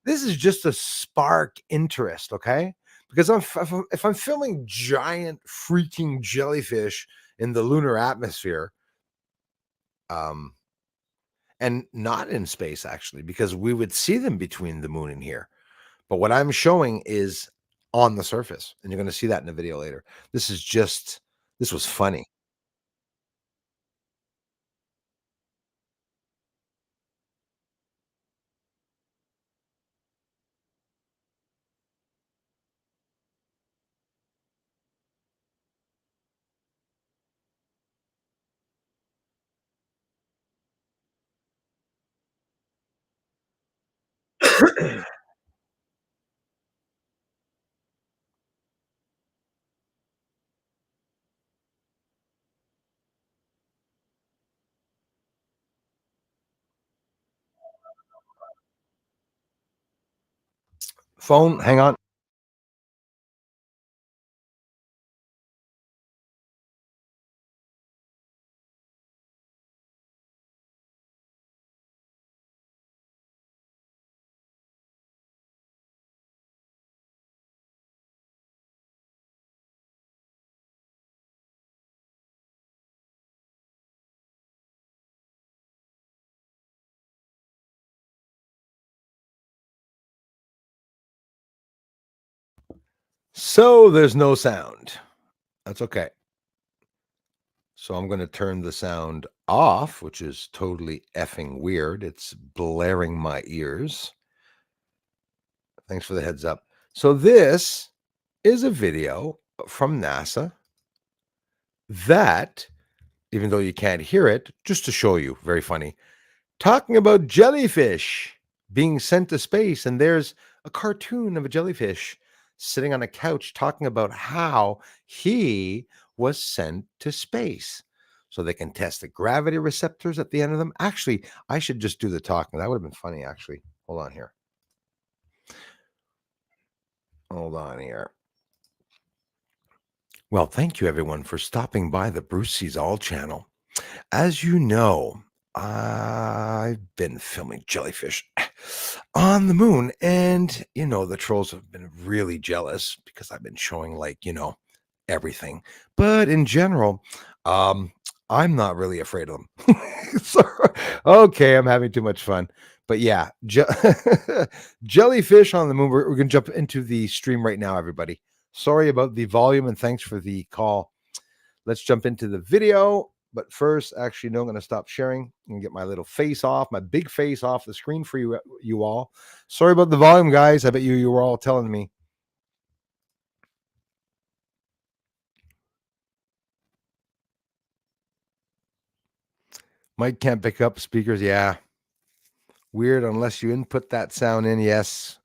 This is just a spark interest, okay? Because if I'm filming giant freaking jellyfish in the lunar atmosphere, um, and not in space actually, because we would see them between the moon and here. But what I'm showing is on the surface, and you're going to see that in the video later. This was funny. Phone, hang on. So there's no sound. That's okay. So I'm going to turn the sound off, which is totally effing weird. It's blaring my ears. Thanks for the heads up. So this is a video from NASA that, even though you can't hear it, just to show you, very funny, talking about jellyfish being sent to space. And there's a cartoon of a jellyfish sitting on a couch talking about how he was sent to space so they can test the gravity receptors at the end of them. Actually, I should just do the talking. That would have been funny, actually. Hold on here. Hold on here. Well, thank you everyone for stopping by the Bruce Sees All channel. As you know, I've been filming jellyfish on the moon, and the trolls have been really jealous because I've been showing everything. But in general, I'm not really afraid of them. So, okay, I'm having too much fun. But yeah, jellyfish on the moon. We're gonna jump into the stream right now, everybody. Sorry about the volume, and thanks for the call. Let's jump into the video. But first, actually, no, I'm going to stop sharing and get my little face off, my big face off the screen for you all. Sorry about the volume, guys. I bet you were all telling me. Mike can't pick up speakers. Yeah. Weird unless you input that sound in. Yes.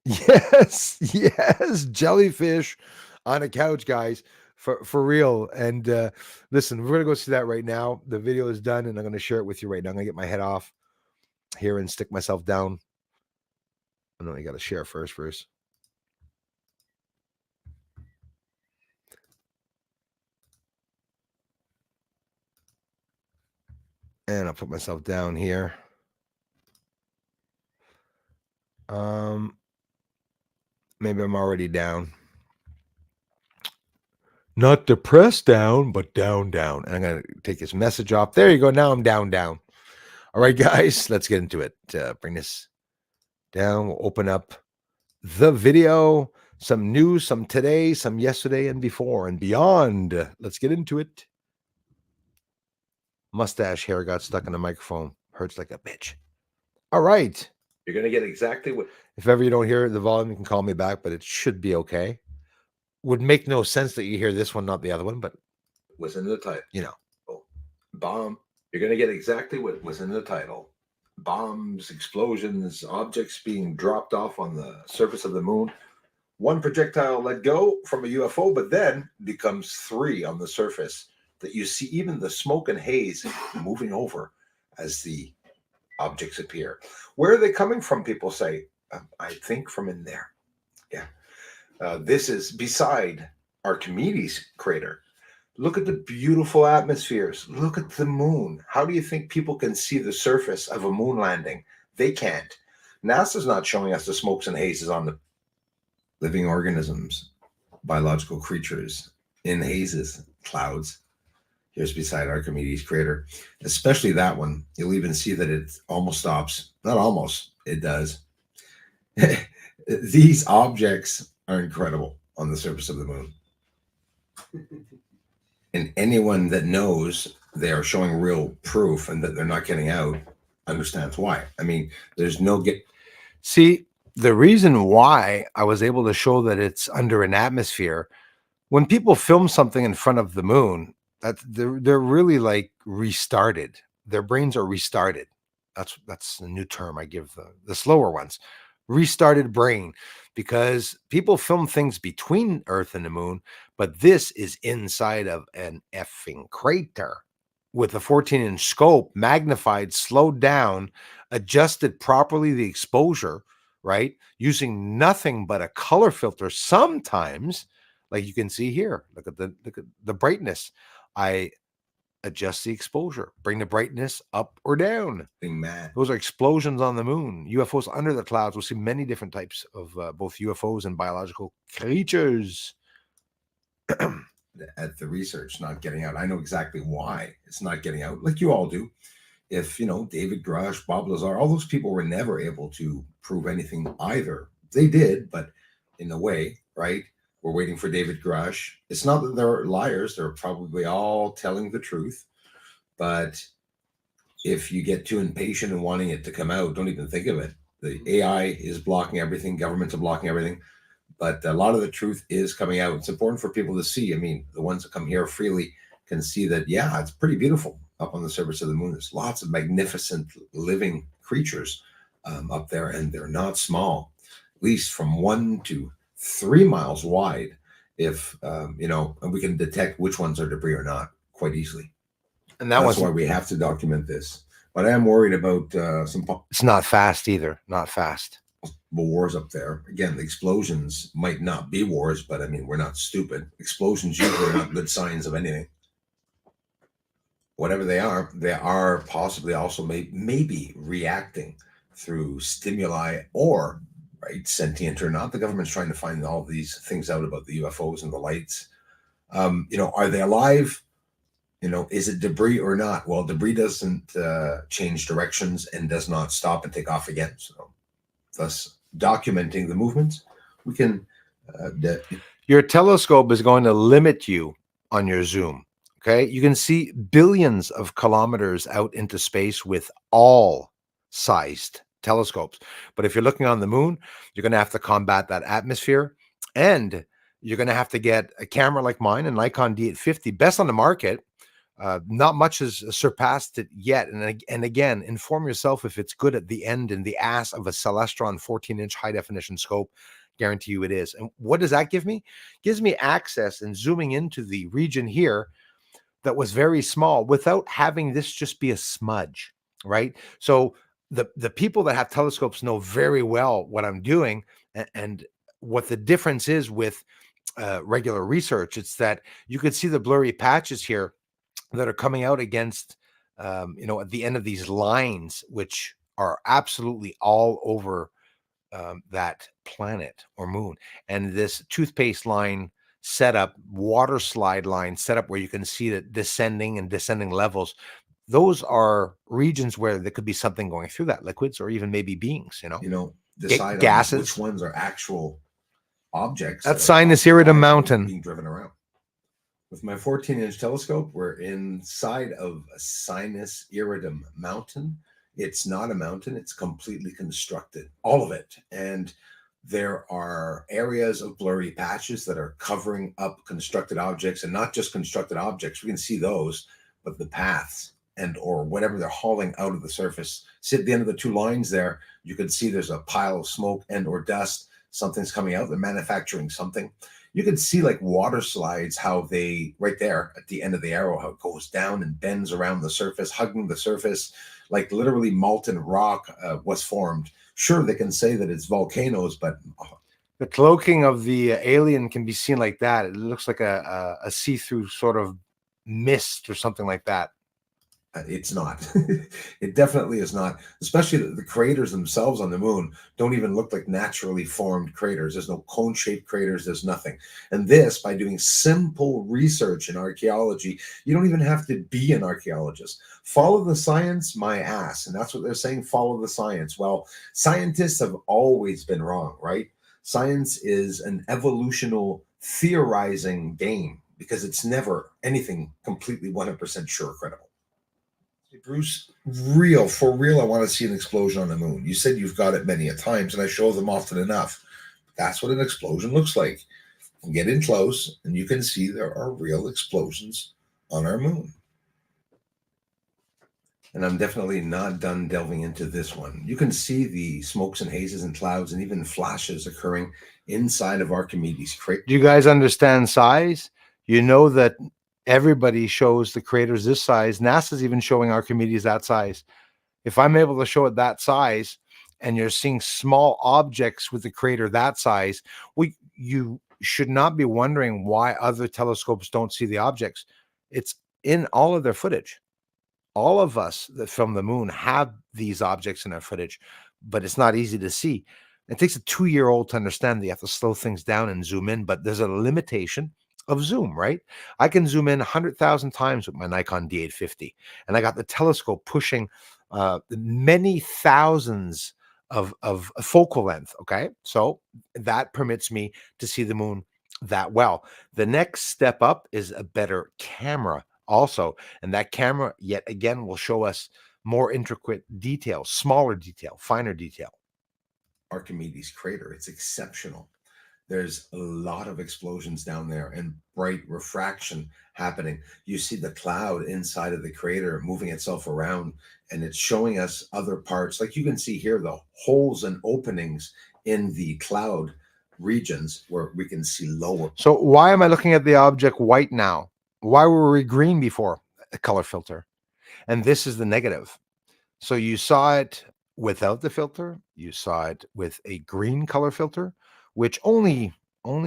Yes. Yes. Jellyfish on a couch, guys. For real. And listen, we're going to go see that right now. The video is done, and I'm going to share it with you right now. I'm going to get my head off. here and stick myself down. I know I got to share first. And I'll put myself down here. Maybe I'm already down. Not depressed down, but down. And I'm going to take this message off. There you go. Now I'm down. All right, guys, let's get into it. Bring this down. We'll open up the video. Some news, some today, some yesterday and before and beyond. Let's get into it. Mustache hair got stuck in the microphone. Hurts like a bitch. All right. You're going to get exactly what... If ever you don't hear the volume, you can call me back, but it should be okay. Would make no sense that you hear this one, not the other one, but was in the title. You know, bomb. You're going to get exactly what was in the title. Bombs, explosions, objects being dropped off on the surface of the moon. One projectile let go from a UFO, but then becomes three on the surface that you see even the smoke and haze moving over as the objects appear. Where are they coming from, people say? I think from in there. Yeah. This is beside Archimedes crater. Look at the beautiful atmospheres. Look at the moon. How do you think people can see the surface of a moon landing? They can't. NASA's not showing us the smokes and hazes on the living organisms, biological creatures in hazes, clouds. Here's beside Archimedes crater, especially that one. You'll even see that it almost stops. Not almost, it does. These objects are incredible on the surface of the moon. And anyone that knows they are showing real proof and that they're not getting out understands why. I mean, there's no get. See, the reason why I was able to show that it's under an atmosphere, when people film something in front of the moon, that they're really like restarted. Their brains are restarted. That's the new term I give the slower ones. Restarted brain, because people film things between Earth and the moon, but this is inside of an effing crater with a 14-inch scope, magnified, slowed down, adjusted properly the exposure, right? Using nothing but a color filter sometimes, like you can see here. Look at the brightness. I adjust the exposure, bring the brightness up or down. Being mad. Those are explosions on the moon. UFOs under the clouds. We'll see many different types of both UFOs and biological creatures. At the research not getting out. I know exactly why it's not getting out, like you all do. If, David Grush, Bob Lazar, all those people were never able to prove anything either. They did, but in a way, right? We're waiting for David Grush. It's not that they're liars. They're probably all telling the truth. But if you get too impatient and wanting it to come out, don't even think of it. The AI is blocking everything. Governments are blocking everything. But a lot of the truth is coming out. It's important for people to see. I mean, the ones that come here freely can see that, yeah, it's pretty beautiful up on the surface of the moon. There's lots of magnificent living creatures up there, and they're not small, at least from 1 to 3 miles wide. If, and we can detect which ones are debris or not quite easily. And that's why we have to document this. But I am worried about some... It's not fast either. Not fast. Wars up there. Again, the explosions might not be wars, but I mean, we're not stupid. Explosions usually are not good signs of anything. Whatever they are possibly also maybe reacting through stimuli or, right, sentient or not. The government's trying to find all these things out about the UFOs and the lights. Are they alive? Is it debris or not? Well, debris doesn't change directions and does not stop and take off again. So thus documenting the movements, we can... your telescope is going to limit you on your zoom. Okay, you can see billions of kilometers out into space with all sized telescopes. But if you're looking on the moon, you're going to have to combat that atmosphere, and you're going to have to get a camera like mine, an Nikon D850, best on the market. Not much has surpassed it yet. And again, inform yourself if it's good at the end in the ass of a Celestron 14-inch high-definition scope. Guarantee you it is. And what does that give me? Gives me access and zooming into the region here that was very small without having this just be a smudge, right? So the people that have telescopes know very well what I'm doing, and what the difference is with regular research. It's that you could see the blurry patches here that are coming out against, at the end of these lines, which are absolutely all over that planet or moon. And this toothpaste line setup, water slide line setup, where you can see the descending and descending levels, those are regions where there could be something going through that, liquids or even maybe beings, decide gases. On which ones are actual objects. That sign is Aerodynamics Mountain. Being driven around. With my 14-inch telescope, we're inside of a sinus iridum mountain. It's not a mountain. It's completely constructed, all of it. And there are areas of blurry patches that are covering up constructed objects, and not just constructed objects. We can see those, but the paths and or whatever they're hauling out of the surface. See at the end of the two lines there, you can see there's a pile of smoke and or dust. Something's coming out. They're manufacturing something. You can see like water slides, how they, right there at the end of the arrow, how it goes down and bends around the surface, hugging the surface, like literally molten rock was formed. Sure, they can say that it's volcanoes, but the cloaking of the alien can be seen like that. It looks like a see-through sort of mist or something like that. It's not. It definitely is not. Especially the craters themselves on the moon don't even look like naturally formed craters. There's no cone-shaped craters. There's nothing. And this, by doing simple research in archaeology, you don't even have to be an archaeologist. Follow the science, my ass. And that's what they're saying, follow the science. Well, scientists have always been wrong, right? Science is an evolutional theorizing game because it's never anything completely 100% sure or credible. Bruce, for real, I want to see an explosion on the moon. You said you've got it many a times, and I show them often enough. That's what an explosion looks like. Get in close, and you can see there are real explosions on our moon. And I'm definitely not done delving into this one. You can see the smokes and hazes and clouds and even flashes occurring inside of Archimedes' crater. Do you guys understand size? You know that everybody shows the craters this size. NASA's even showing Archimedes that size. If I'm able to show it that size, and you're seeing small objects with the crater that size, you should not be wondering why other telescopes don't see the objects. It's in all of their footage. All of us that film the moon have these objects in our footage, but it's not easy to see. It takes a 2-year-old to understand that you have to slow things down and zoom in, but there's a limitation of zoom, right? I can zoom in 100,000 times with my Nikon D850, and I got the telescope pushing many thousands of focal length. Okay, so that permits me to see the moon that well. The next step up is a better camera also, and that camera yet again will show us more intricate detail, smaller detail, finer detail. Archimedes crater, it's exceptional. There's a lot of explosions down there and bright refraction happening. You see the cloud inside of the crater moving itself around, and it's showing us other parts. Like you can see here, the holes and openings in the cloud regions where we can see lower. So why am I looking at the object white now? Why were we green before? A color filter. And this is the negative. So you saw it without the filter. You saw it with a green color filter, which only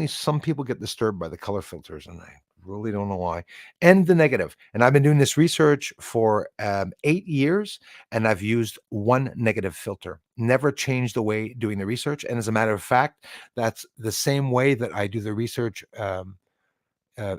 some people get disturbed by the color filters, and I really don't know why. And the negative. And I've been doing this research for 8 years, and I've used one negative filter. Never changed the way doing the research. And as a matter of fact, that's the same way that I do the research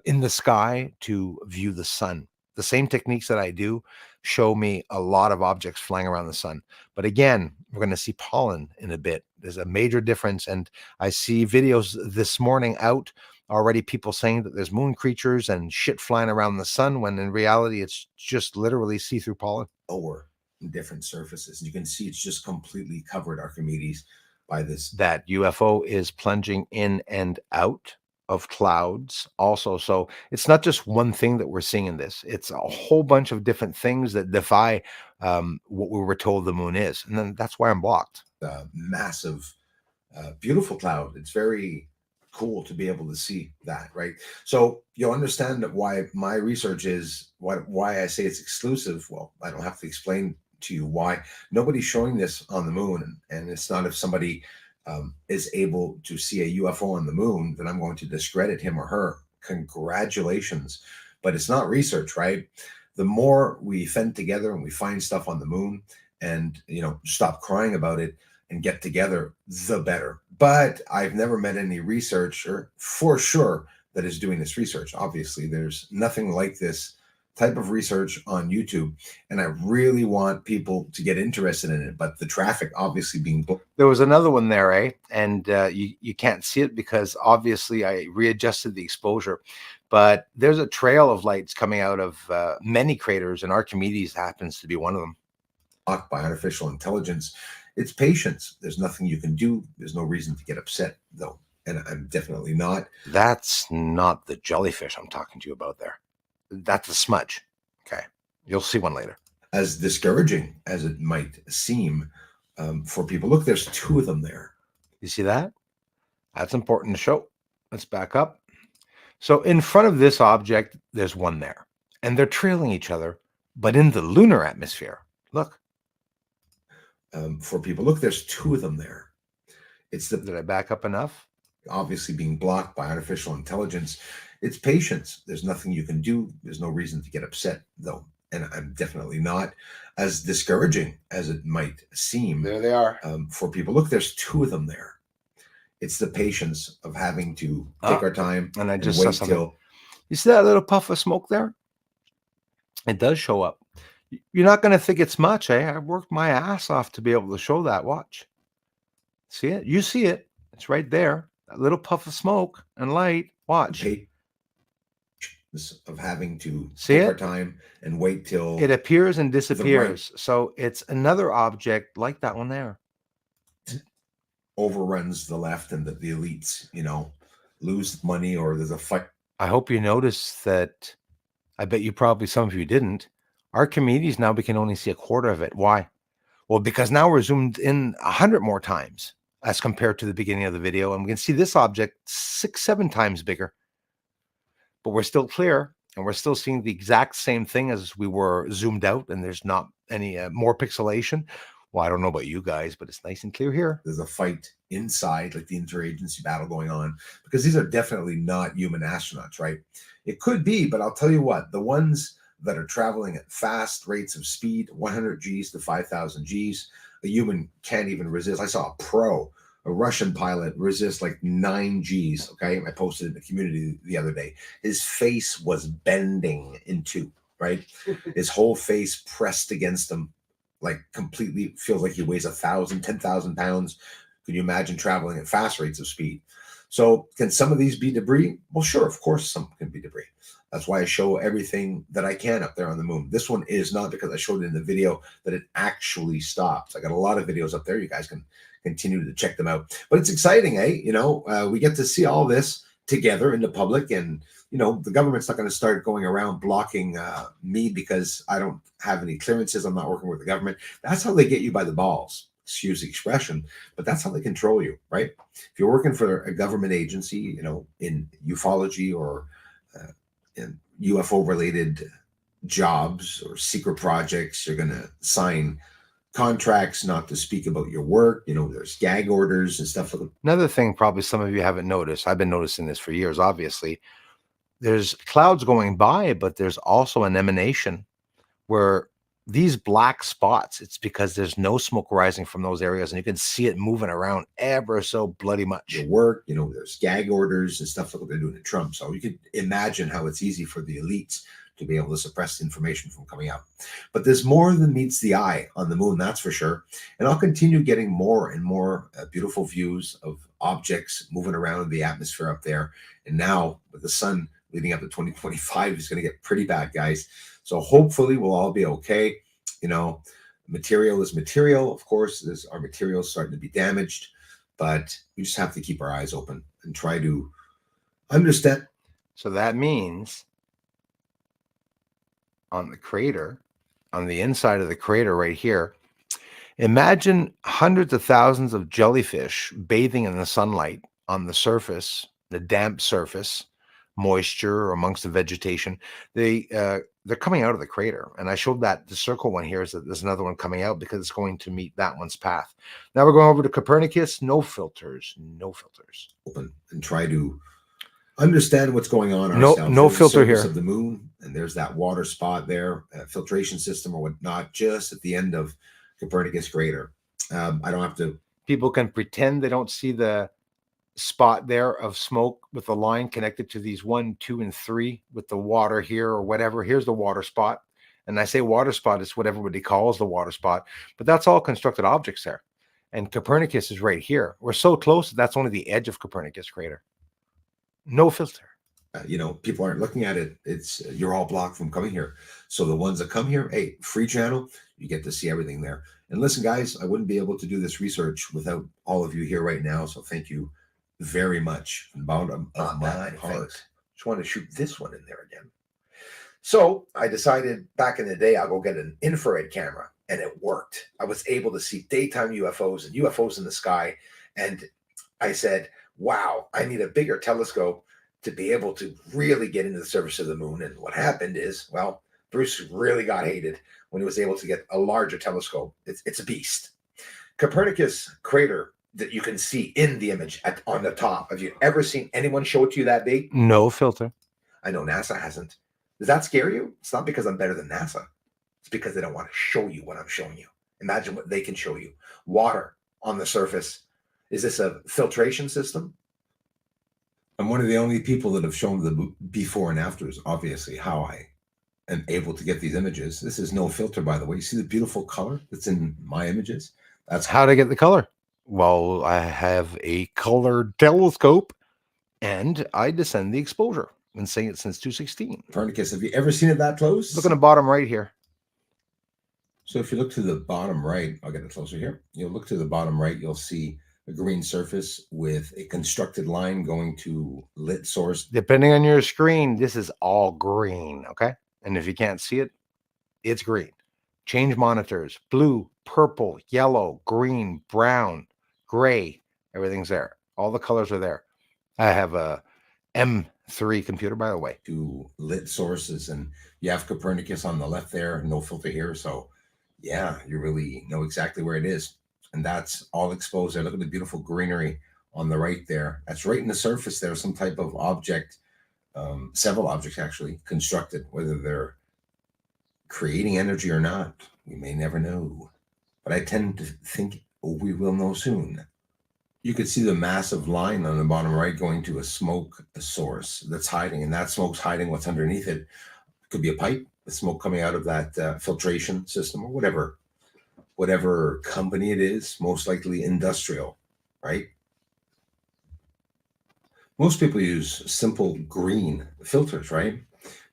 in the sky to view the sun. The same techniques that I do show me a lot of objects flying around the sun. But again, we're going to see pollen in a bit. There's a major difference. And I see videos this morning out already, people saying that there's moon creatures and shit flying around the sun, when in reality, it's just literally see-through pollen. Or different surfaces. You can see it's just completely covered, Archimedes, by this. That UFO is plunging in and out of clouds also. So it's not just one thing that we're seeing in this. It's a whole bunch of different things that defy what we were told the moon is. And then that's why I'm blocked. Massive, beautiful cloud. It's very cool to be able to see that, right? So you'll understand why my research is, why I say it's exclusive. Well, I don't have to explain to you why nobody's showing this on the moon. And it's not if somebody is able to see a UFO on the moon that I'm going to discredit him or her. Congratulations. But it's not research, right? The more we fend together and we find stuff on the moon and, stop crying about it and get together, the better. But I've never met any researcher for sure that is doing this research. Obviously, there's nothing like this type of research on YouTube, and I really want people to get interested in it. But the traffic obviously being there was another one there, eh? And you can't see it because obviously I readjusted the exposure, but there's a trail of lights coming out of many craters, and Archimedes happens to be one of them. blocked by artificial intelligence. It's patience. There's nothing you can do. There's no reason to get upset, though. And I'm definitely not. That's not the jellyfish I'm talking to you about there. That's a smudge. Okay. You'll see one later. As discouraging as it might seem for people. Look, there's two of them there. You see that? That's important to show. Let's back up. So in front of this object, there's one there. And they're trailing each other, but in the lunar atmosphere. Look. For people. Look, there's two of them there. It's the Did I back up enough? obviously being blocked by artificial intelligence. It's patience. There's nothing you can do. There's no reason to get upset, though. And I'm definitely not. As discouraging as it might seem There they are. for people. Look, there's two of them there. It's the patience of having to take our time And I just saw wait something. till You see that little puff of smoke there? It does show up. You're not going to think it's much, eh? I worked my ass off to be able to show that. Watch. See it? You see it. It's right there. That little puff of smoke and light. Watch. patience of having to See take it? our time and wait till It appears and disappears. So it's another object like that one there. overruns the left and the elites, lose money or there's a fight. I hope you noticed that. I bet you probably some of you didn't. Archimedes, now we can only see a quarter of it. Why? Well, because now we're zoomed in 100 more times as compared to the beginning of the video. And we can see this object 6-7 times bigger. But we're still clear and we're still seeing the exact same thing as we were zoomed out, and there's not any more pixelation. Well, I don't know about you guys, but it's nice and clear here. There's a fight inside, like the interagency battle going on, because these are definitely not human astronauts, right? It could be, but I'll tell you what, the ones that are traveling at fast rates of speed, 100 Gs to 5,000 Gs, a human can't even resist. I saw a Russian pilot resist like 9 Gs, okay? I posted it in the community the other day. His face was bending in two, right? His whole face pressed against him, like completely feels like he weighs 10,000 pounds. Can you imagine traveling at fast rates of speed? So can some of these be debris? Well, sure, of course some can be debris. That's why I show everything that I can up there on the moon. This one is not, because I showed it in the video that it actually stops. I got a lot of videos up there. You guys can continue to check them out. But it's exciting, eh? We get to see all this together in the public, and the government's not going to start going around blocking me because I don't have any clearances. I'm not working with the government. That's how they get you by the balls. Excuse the expression, but that's how they control you, right? If you're working for a government agency, in ufology or in UFO related jobs or secret projects, you're going to sign contracts not to speak about your work. There's gag orders and stuff. Another thing probably some of you haven't noticed, I've been noticing this for years, obviously. There's clouds going by, but there's also an emanation where these black spots, it's because there's no smoke rising from those areas, and you can see it moving around ever so bloody much. Your work, there's gag orders and stuff like what they're doing to Trump. So you could imagine how it's easy for the elites to be able to suppress information from coming out. But there's more than meets the eye on the moon, that's for sure. And I'll continue getting more and more beautiful views of objects moving around in the atmosphere up there. And now with the sun leading up to 2025, it's going to get pretty bad, guys. So hopefully we'll all be okay. Material is material. Of course, our material is starting to be damaged, but we just have to keep our eyes open and try to understand. So that means on the crater, on the inside of the crater right here, imagine hundreds of thousands of jellyfish bathing in the sunlight on the surface, the damp surface, moisture or amongst the vegetation. They're coming out of the crater. And I showed that the circle one here is that there's another one coming out because it's going to meet that one's path. Now we're going over to Copernicus. No filters. No filters. Open and try to understand what's going on No, ourselves. no There's the filter surface here. of the moon, and there's that water spot there, filtration system or whatnot, just at the end of Copernicus crater. I don't have to. People can pretend they don't see the spot there of smoke with the line connected to these 1, 2, and 3 with the water here or whatever. Here's the water spot. And I say water spot is what everybody calls the water spot, but that's all constructed objects there. And Copernicus is right here. We're so close. That's only the edge of Copernicus crater. No filter. People aren't looking at it. It's you're all blocked from coming here. So the ones that come here, hey, free channel, you get to see everything there. And listen, guys, I wouldn't be able to do this research without all of you here right now. So thank you very much from the bottom of my heart. Just want to shoot this one in there again. So I decided back in the day, I'll go get an infrared camera, and it worked. I was able to see daytime UFOs and UFOs in the sky. And I said, wow, I need a bigger telescope to be able to really get into the surface of the moon. And what happened is, well, Bruce really got hated when he was able to get a larger telescope. It's a beast. Copernicus crater that you can see in the image on the top. Have you ever seen anyone show it to you that big? No filter. I know NASA hasn't. Does that scare you? It's not because I'm better than NASA. It's because they don't want to show you what I'm showing you. Imagine what they can show you. Water on the surface. Is this a filtration system? I'm one of the only people that have shown the before and afters, obviously, how I am able to get these images. This is no filter, by the way. You see the beautiful color that's in my images? That's How to get the color? Well, I have a colored telescope and I descend the exposure. Been saying it since 2016. Copernicus. Have you ever seen it that close? Look on the bottom right here. So if you look to the bottom right, I'll get it closer here. You'll look to the bottom right, you'll see a green surface with a constructed line going to lit source. Depending on your screen, this is all green, okay? And if you can't see it, it's green. Change monitors, blue, purple, yellow, green, brown, gray, everything's there. All the colors are there. I have a M3 computer, by the way. To lit sources, and you have Copernicus on the left there, no filter here. So yeah, you really know exactly where it is. And that's all exposed there. Look at the beautiful greenery on the right there. That's right in the surface there, some type of object, several objects actually constructed, whether they're creating energy or not. We may never know. But I tend to think we will know soon. You could see the massive line on the bottom right going to a smoke source that's hiding, and that smoke's hiding what's underneath it. It could be a pipe, the smoke coming out of that filtration system or whatever company it is, most likely industrial, right? Most people use simple green filters, right?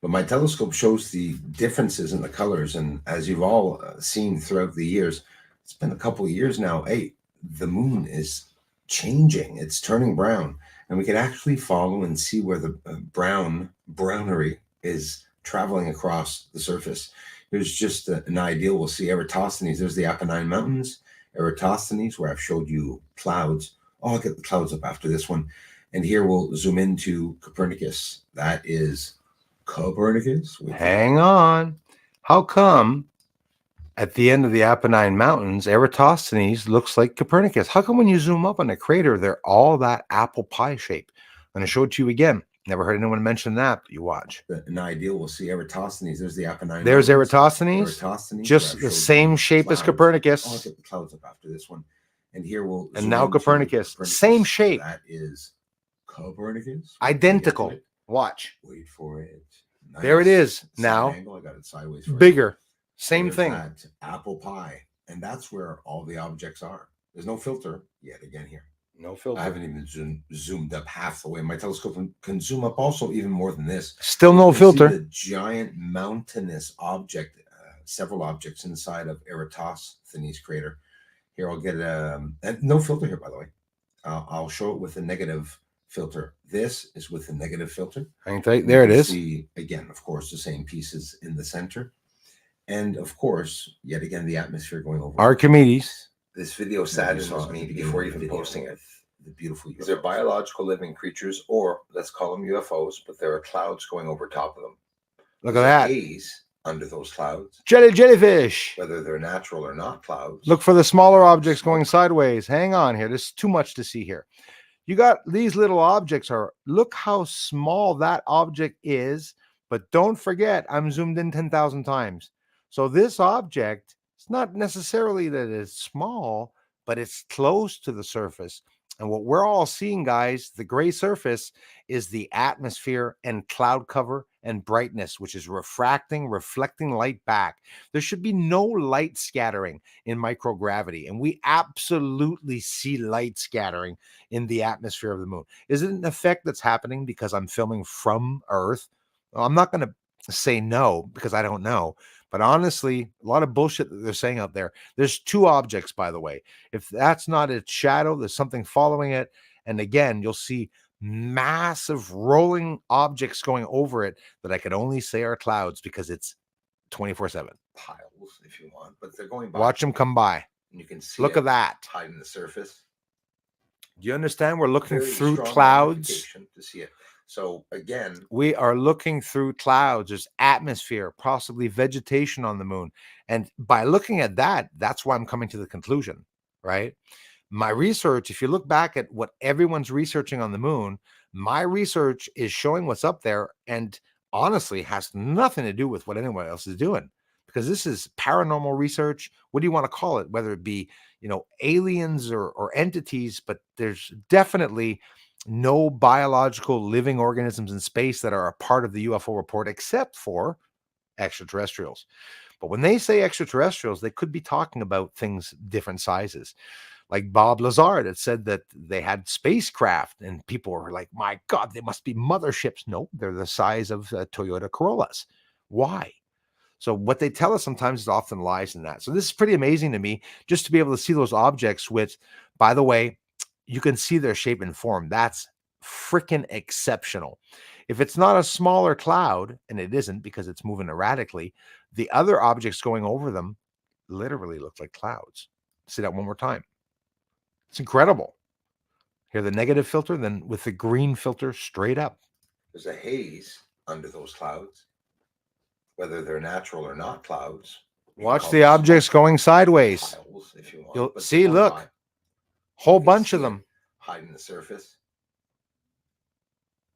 But my telescope shows the differences in the colors. And as you've all seen throughout the years, it's been a couple of years now, hey, the moon is changing. It's turning brown. And we can actually follow and see where the brownery is traveling across the surface. Here's just an ideal. We'll see Eratosthenes. There's the Apennine Mountains, Eratosthenes, where I've showed you clouds. Oh, I'll get the clouds up after this one. And here we'll zoom into Copernicus. That is Copernicus. Hang on. How come at the end of the Apennine Mountains, Eratosthenes looks like Copernicus? How come when you zoom up on the crater, they're all that apple pie shape? I'm going to show it to you again. Never heard anyone mention that, but you watch. An ideal, we'll see Eratosthenes. There's the Apennine. There's Mountains. Eratosthenes, just the same shape as Copernicus. I'll get the clouds up after this one. And here we'll. And now Copernicus, same shape. That is Copernicus. Identical. Watch. Wait for it. Nice. There it is. Now, angle. I got it sideways. Bigger. Same There's thing. That apple pie. And that's where all the objects are. There's no filter yet again here. No filter. I haven't even zoomed up half the way. My telescope can zoom up also even more than this. Still no filter. See the giant mountainous object, several objects inside of Eratosthenes crater. Here, I'll get no filter here, by the way. I'll show it with a negative filter. This is with a negative filter. There it is. See, again, of course, the same pieces in the center. And of course, yet again, the atmosphere going over. Archimedes. This video saddens me before even posting it. the beautiful UFOs. They're biological living creatures, or let's call them UFOs, but there are clouds going over top of them. Look at that. Haze under those clouds. Jellyfish. Whether they're natural or not clouds. Look for the smaller objects going sideways. Hang on here. There's too much to see here. You got these little objects look how small that object is, but don't forget, I'm zoomed in 10,000 times. So this object, it's not necessarily that it's small, but it's close to the surface. And what we're all seeing, guys, the gray surface is the atmosphere and cloud cover and brightness, which is refracting, reflecting light back. There should be no light scattering in microgravity. And we absolutely see light scattering in the atmosphere of the moon. Is it an effect that's happening because I'm filming from Earth? Well, I'm not going to say no because I don't know. But honestly, a lot of bullshit that they're saying out there. There's two objects, by the way. If that's not its shadow, there's something following it. And again, you'll see massive rolling objects going over it that I could only say are clouds because it's 24/7. Piles, if you want, but they're going by. Watch them come by. And you can see. Look at that. Hiding the surface. Do you understand? We're looking Very through strong clouds to see it. So again, we are looking through clouds. There's atmosphere, possibly vegetation on the moon. And by looking at that, that's why I'm coming to the conclusion, right? My research, if you look back at what everyone's researching on the moon, my research is showing what's up there and honestly has nothing to do with what anyone else is doing, because this is paranormal research. What do you want to call it? Whether it be, aliens or entities, but there's definitely no biological living organisms in space that are a part of the UFO report except for extraterrestrials. But when they say extraterrestrials, they could be talking about things different sizes. Like Bob Lazar had said that they had spacecraft and people were like, my God, they must be motherships. No, they're the size of Toyota Corollas. Why? So what they tell us sometimes is often lies in that. So this is pretty amazing to me, just to be able to see those objects with, by the way, you can see their shape and form. That's freaking exceptional. If it's not a smaller cloud, and it isn't because it's moving erratically, the other objects going over them literally look like clouds. See that one more time. It's incredible. Here, the negative filter, then with the green filter straight up. There's a haze under those clouds, whether they're natural or not clouds. Watch the objects going sideways. Piles, if you want. You'll see, look. Whole bunch of them hiding the surface.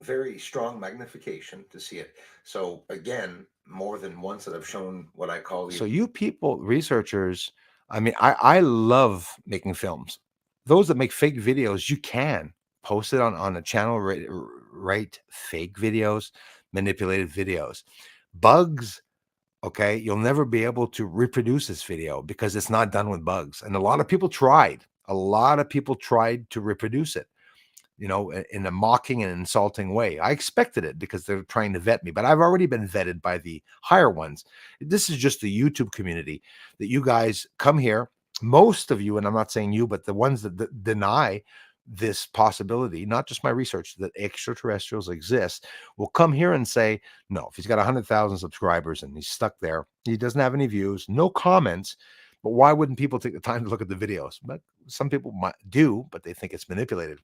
Very strong magnification to see it. So again, more than once that I've shown what I call. So you people, researchers, I mean, I love making films. Those that make fake videos, you can post it on a channel, write fake videos, manipulated videos. Bugs, okay, you'll never be able to reproduce this video because it's not done with bugs. And a lot of people tried. A lot of people tried to reproduce it, in a mocking and insulting way. I expected it because they're trying to vet me, but I've already been vetted by the higher ones. This is just the YouTube community that you guys come here. Most of you, and I'm not saying you, but the ones that deny this possibility, not just my research, that extraterrestrials exist, will come here and say, no, if he's got 100,000 subscribers and he's stuck there, he doesn't have any views, no comments. But why wouldn't people take the time to look at the videos? But some people might do, but they think it's manipulated.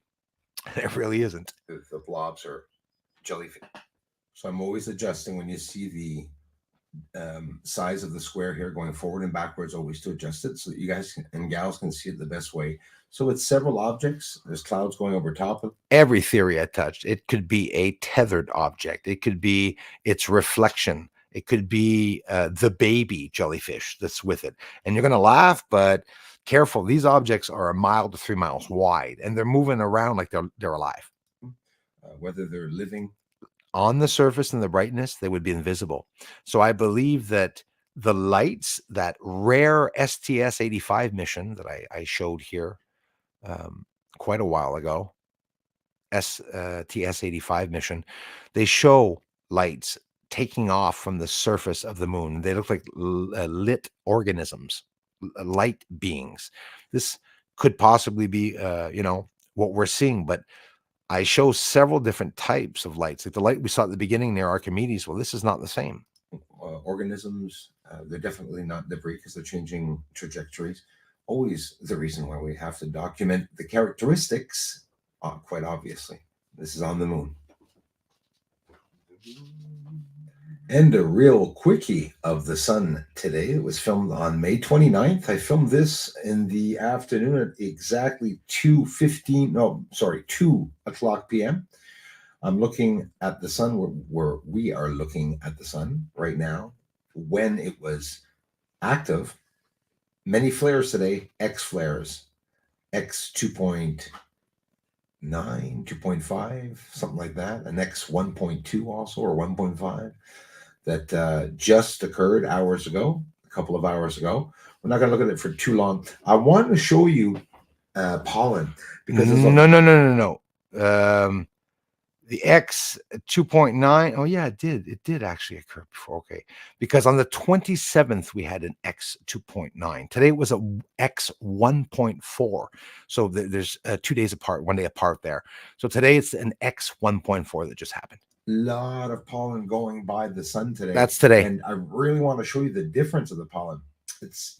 And it really isn't. The blobs are jellyfish. So I'm always adjusting when you see the size of the square here going forward and backwards, always to adjust it so that you guys and gals can see it the best way. So it's several objects. There's clouds going over top of every theory I touched. It could be a tethered object. It could be its reflection. It could be the baby jellyfish that's with it. And you're going to laugh, but careful. These objects are 1 mile to 3 miles wide, and they're moving around like they're alive. Whether they're living on the surface and the brightness, they would be invisible. So I believe that the lights, that rare STS-85 mission that I showed here quite a while ago, STS-85 mission, they show lights taking off from the surface of the moon. They look like lit organisms, light beings. This could possibly be, what we're seeing, but I show several different types of lights. Like the light we saw at the beginning near Archimedes, well, this is not the same. Organisms, they're definitely not debris because they're changing trajectories. Always the reason why we have to document the characteristics quite obviously. This is on the moon. And a real quickie of the sun today. It was filmed on May 29th. I filmed this in the afternoon at exactly 2 o'clock p.m. I'm looking at the sun where we are looking at the sun right now when it was active. Many flares today, X flares, X 2.9, 2.5, something like that, an X 1.2 also, or 1.5. That just occurred hours ago, a couple of hours ago. We're not going to look at it for too long. I want to show you pollen because no. The X 2.9. Oh yeah, it did. It did actually occur before. Okay, because on the 27th we had an X 2.9. Today it was a X 1.4. So there's 2 days apart, 1 day apart there. So today it's an X 1.4 that just happened. Lot of pollen going by the sun today. That's today. And I really want to show you the difference of the pollen. It's,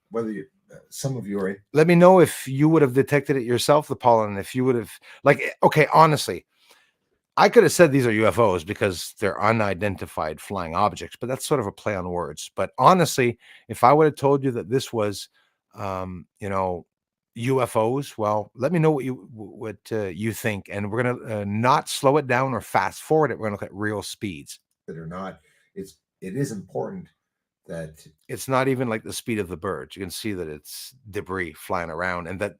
whether you, some of you are in. Let me know if you would have detected it yourself, the pollen, if you would have, okay, honestly, I could have said these are UFOs because they're unidentified flying objects, but that's sort of a play on words. But honestly, if I would have told you that this was, UFOs, well, let me know what you think, and we're gonna not slow it down or fast forward it. We're gonna look at real speeds. That are not. It is important that it's not even like the speed of the birds. You can see that it's debris flying around, and that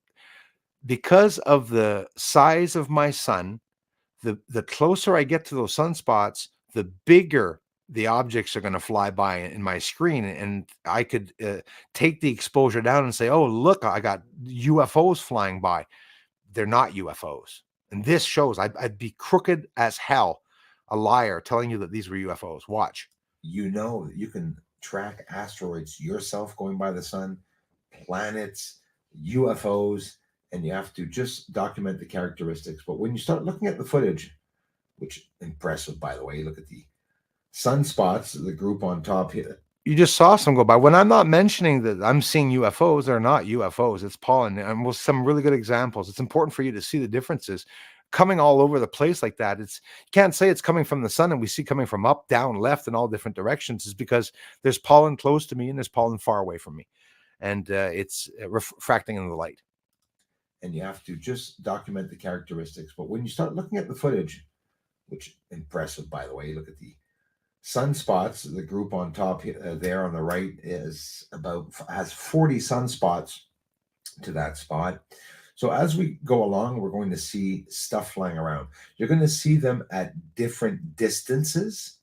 because of the size of my sun, the closer I get to those sunspots, the bigger the objects are going to fly by in my screen, and I could take the exposure down and say, oh, look, I got UFOs flying by. They're not UFOs. And this shows I'd be crooked as hell, a liar, telling you that these were UFOs. Watch. You know that you can track asteroids yourself going by the sun, planets, UFOs, and you have to just document the characteristics. But when you start looking at the footage, which impressive, by the way, look at the sunspots, the group on top here. You just saw some go by. When I'm not mentioning that I'm seeing UFOs, they're not UFOs. It's pollen. And with some really good examples. It's important for you to see the differences coming all over the place like that. You can't say it's coming from the sun and we see coming from up, down, left, and all different directions. Is because there's pollen close to me and there's pollen far away from me. And it's refracting in the light. And you have to just document the characteristics. But when you start looking at the footage, which impressive, by the way, look at the sunspots, the group on top there on the right has 40 sunspots to that spot. So as we go along, we're going to see stuff flying around. You're going to see them at different distances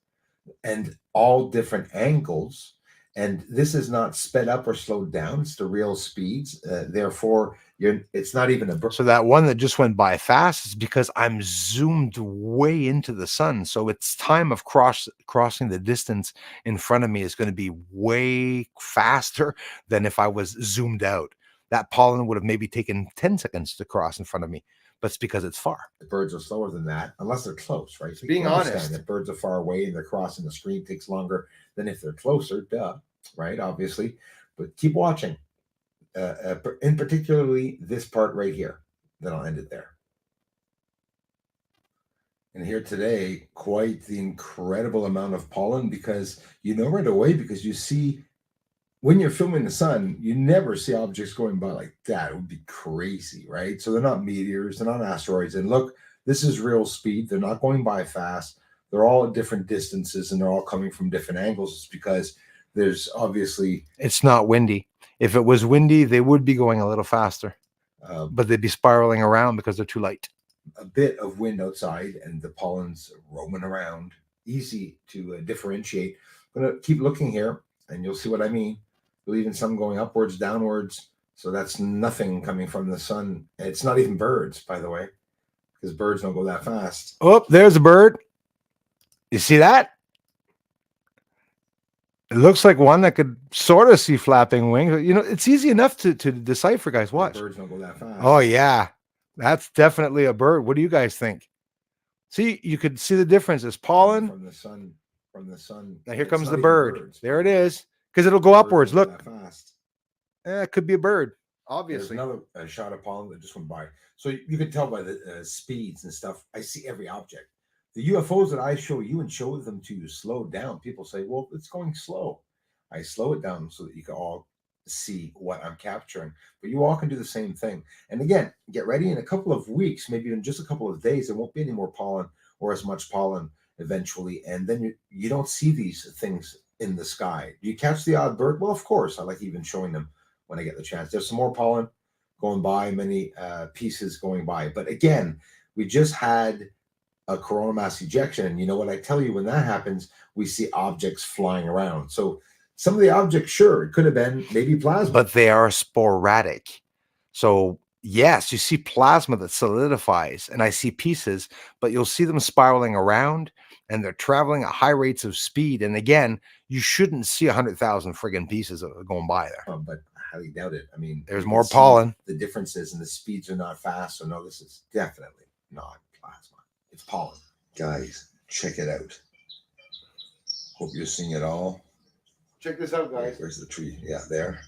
and all different angles. And this is not sped up or slowed down. It's the real speeds. Therefore, it's not even a bird. So that one that just went by fast is because I'm zoomed way into the sun. So its time of crossing the distance in front of me is going to be way faster than if I was zoomed out. That pollen would have maybe taken 10 seconds to cross in front of me, but it's because it's far. The birds are slower than that, unless they're close, right? So being honest, that birds are far away and they're crossing the screen takes longer than if they're closer, duh, right? Obviously, but keep watching. In particularly this part right here. Then I'll end it there. And here today, quite the incredible amount of pollen, because you know right away, because you see when you're filming the sun, you never see objects going by like that. It would be crazy, right? So they're not meteors, they're not asteroids. And look, this is real speed. They're not going by fast. They're all at different distances and they're all coming from different angles. It's because there's obviously... It's not windy. If it was windy, they would be going a little faster, but they'd be spiraling around because they're too light. A bit of wind outside and the pollen's roaming around. Easy to differentiate. I'm going to keep looking here and you'll see what I mean. You'll even some going upwards, downwards. So that's nothing coming from the sun. It's not even birds, by the way, because birds don't go that fast. Oh, there's a bird. You see that? It looks like one that could sort of see flapping wings. You know, it's easy enough to decipher, guys. Watch. Birds don't go that fast. Oh, yeah. That's definitely a bird. What do you guys think? See, you could see the difference. It's pollen. From the sun. Now here comes the bird. There it is. Because it'll go upwards. Look. It could be a bird. There's Obviously. another shot of pollen that just went by. So you can tell by the speeds and stuff. I see every object. The UFOs that I show you and show them to you slow down. People say, well, it's going slow. I slow it down so that you can all see what I'm capturing. But you all can do the same thing. And again, get ready. In a couple of weeks, maybe even just a couple of days, there won't be any more pollen or as much pollen eventually. And then you don't see these things in the sky. Do you catch the odd bird? Well, of course. I like even showing them when I get the chance. There's some more pollen going by, many pieces going by. But again, we just had a coronal mass ejection. And you know what I tell you, when that happens, we see objects flying around. So some of the objects, sure, it could have been maybe plasma. But they are sporadic. So yes, you see plasma that solidifies, and I see pieces, but you'll see them spiraling around, and they're traveling at high rates of speed. And again, you shouldn't see 100,000 friggin' pieces going by there. But I highly doubt it. I mean, There's you more can see pollen. The differences and the speeds are not fast. So no, this is definitely not plasma. It's pollen. Guys, check it out. Hope you're seeing it all. Check this out, guys. Where's the tree? Yeah, there.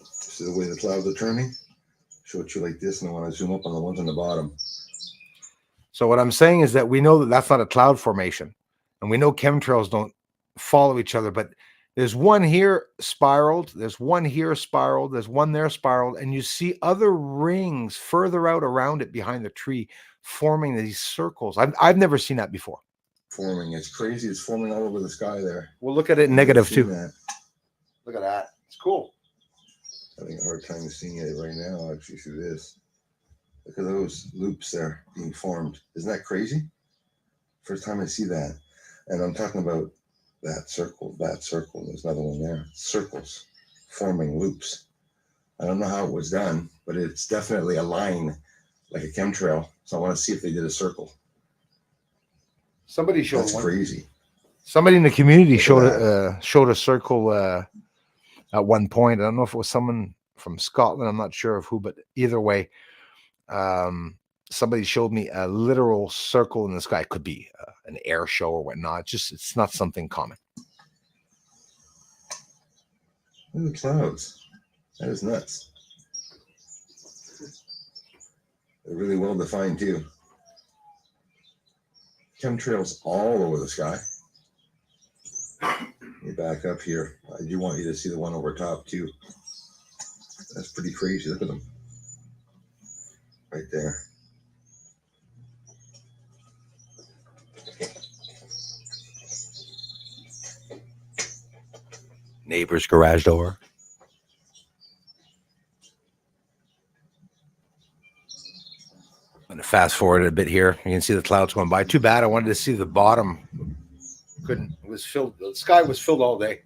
See the way the clouds are turning? Show it you like this, and I want to zoom up on the ones on the bottom. So what I'm saying is that we know that that's not a cloud formation, and we know chemtrails don't follow each other, but there's one here spiraled, there's one here spiraled, there's one there spiraled, and you see other rings further out around it behind the tree forming these circles. I've never seen that before. Forming. It's crazy. It's forming all over the sky there. We'll look at it in negative too. That. Look at that. It's cool. Having a hard time seeing it right now, actually, through this. Look at those loops there being formed. Isn't that crazy? First time I see that. And I'm talking about that circle. There's another one there. Circles forming loops. I don't know how it was done, but it's definitely a line like a chemtrail. So I want to see if they did a circle. Somebody showed That's one. crazy. Somebody in the community showed a circle at one point. I don't know if it was someone from Scotland. I'm not sure of who, but either way, somebody showed me a literal circle in the sky. It could be an air show or whatnot. It's not something common. Look at the clouds. That is nuts. They're really well defined too. Chemtrails all over the sky. Let me back up here. I do want you to see the one over top too. That's pretty crazy. Look at them. Right there. Neighbor's garage door. I'm going to fast forward a bit here. You can see the clouds going by. Too bad I wanted to see the bottom. Couldn't. It was filled. The sky was filled all day.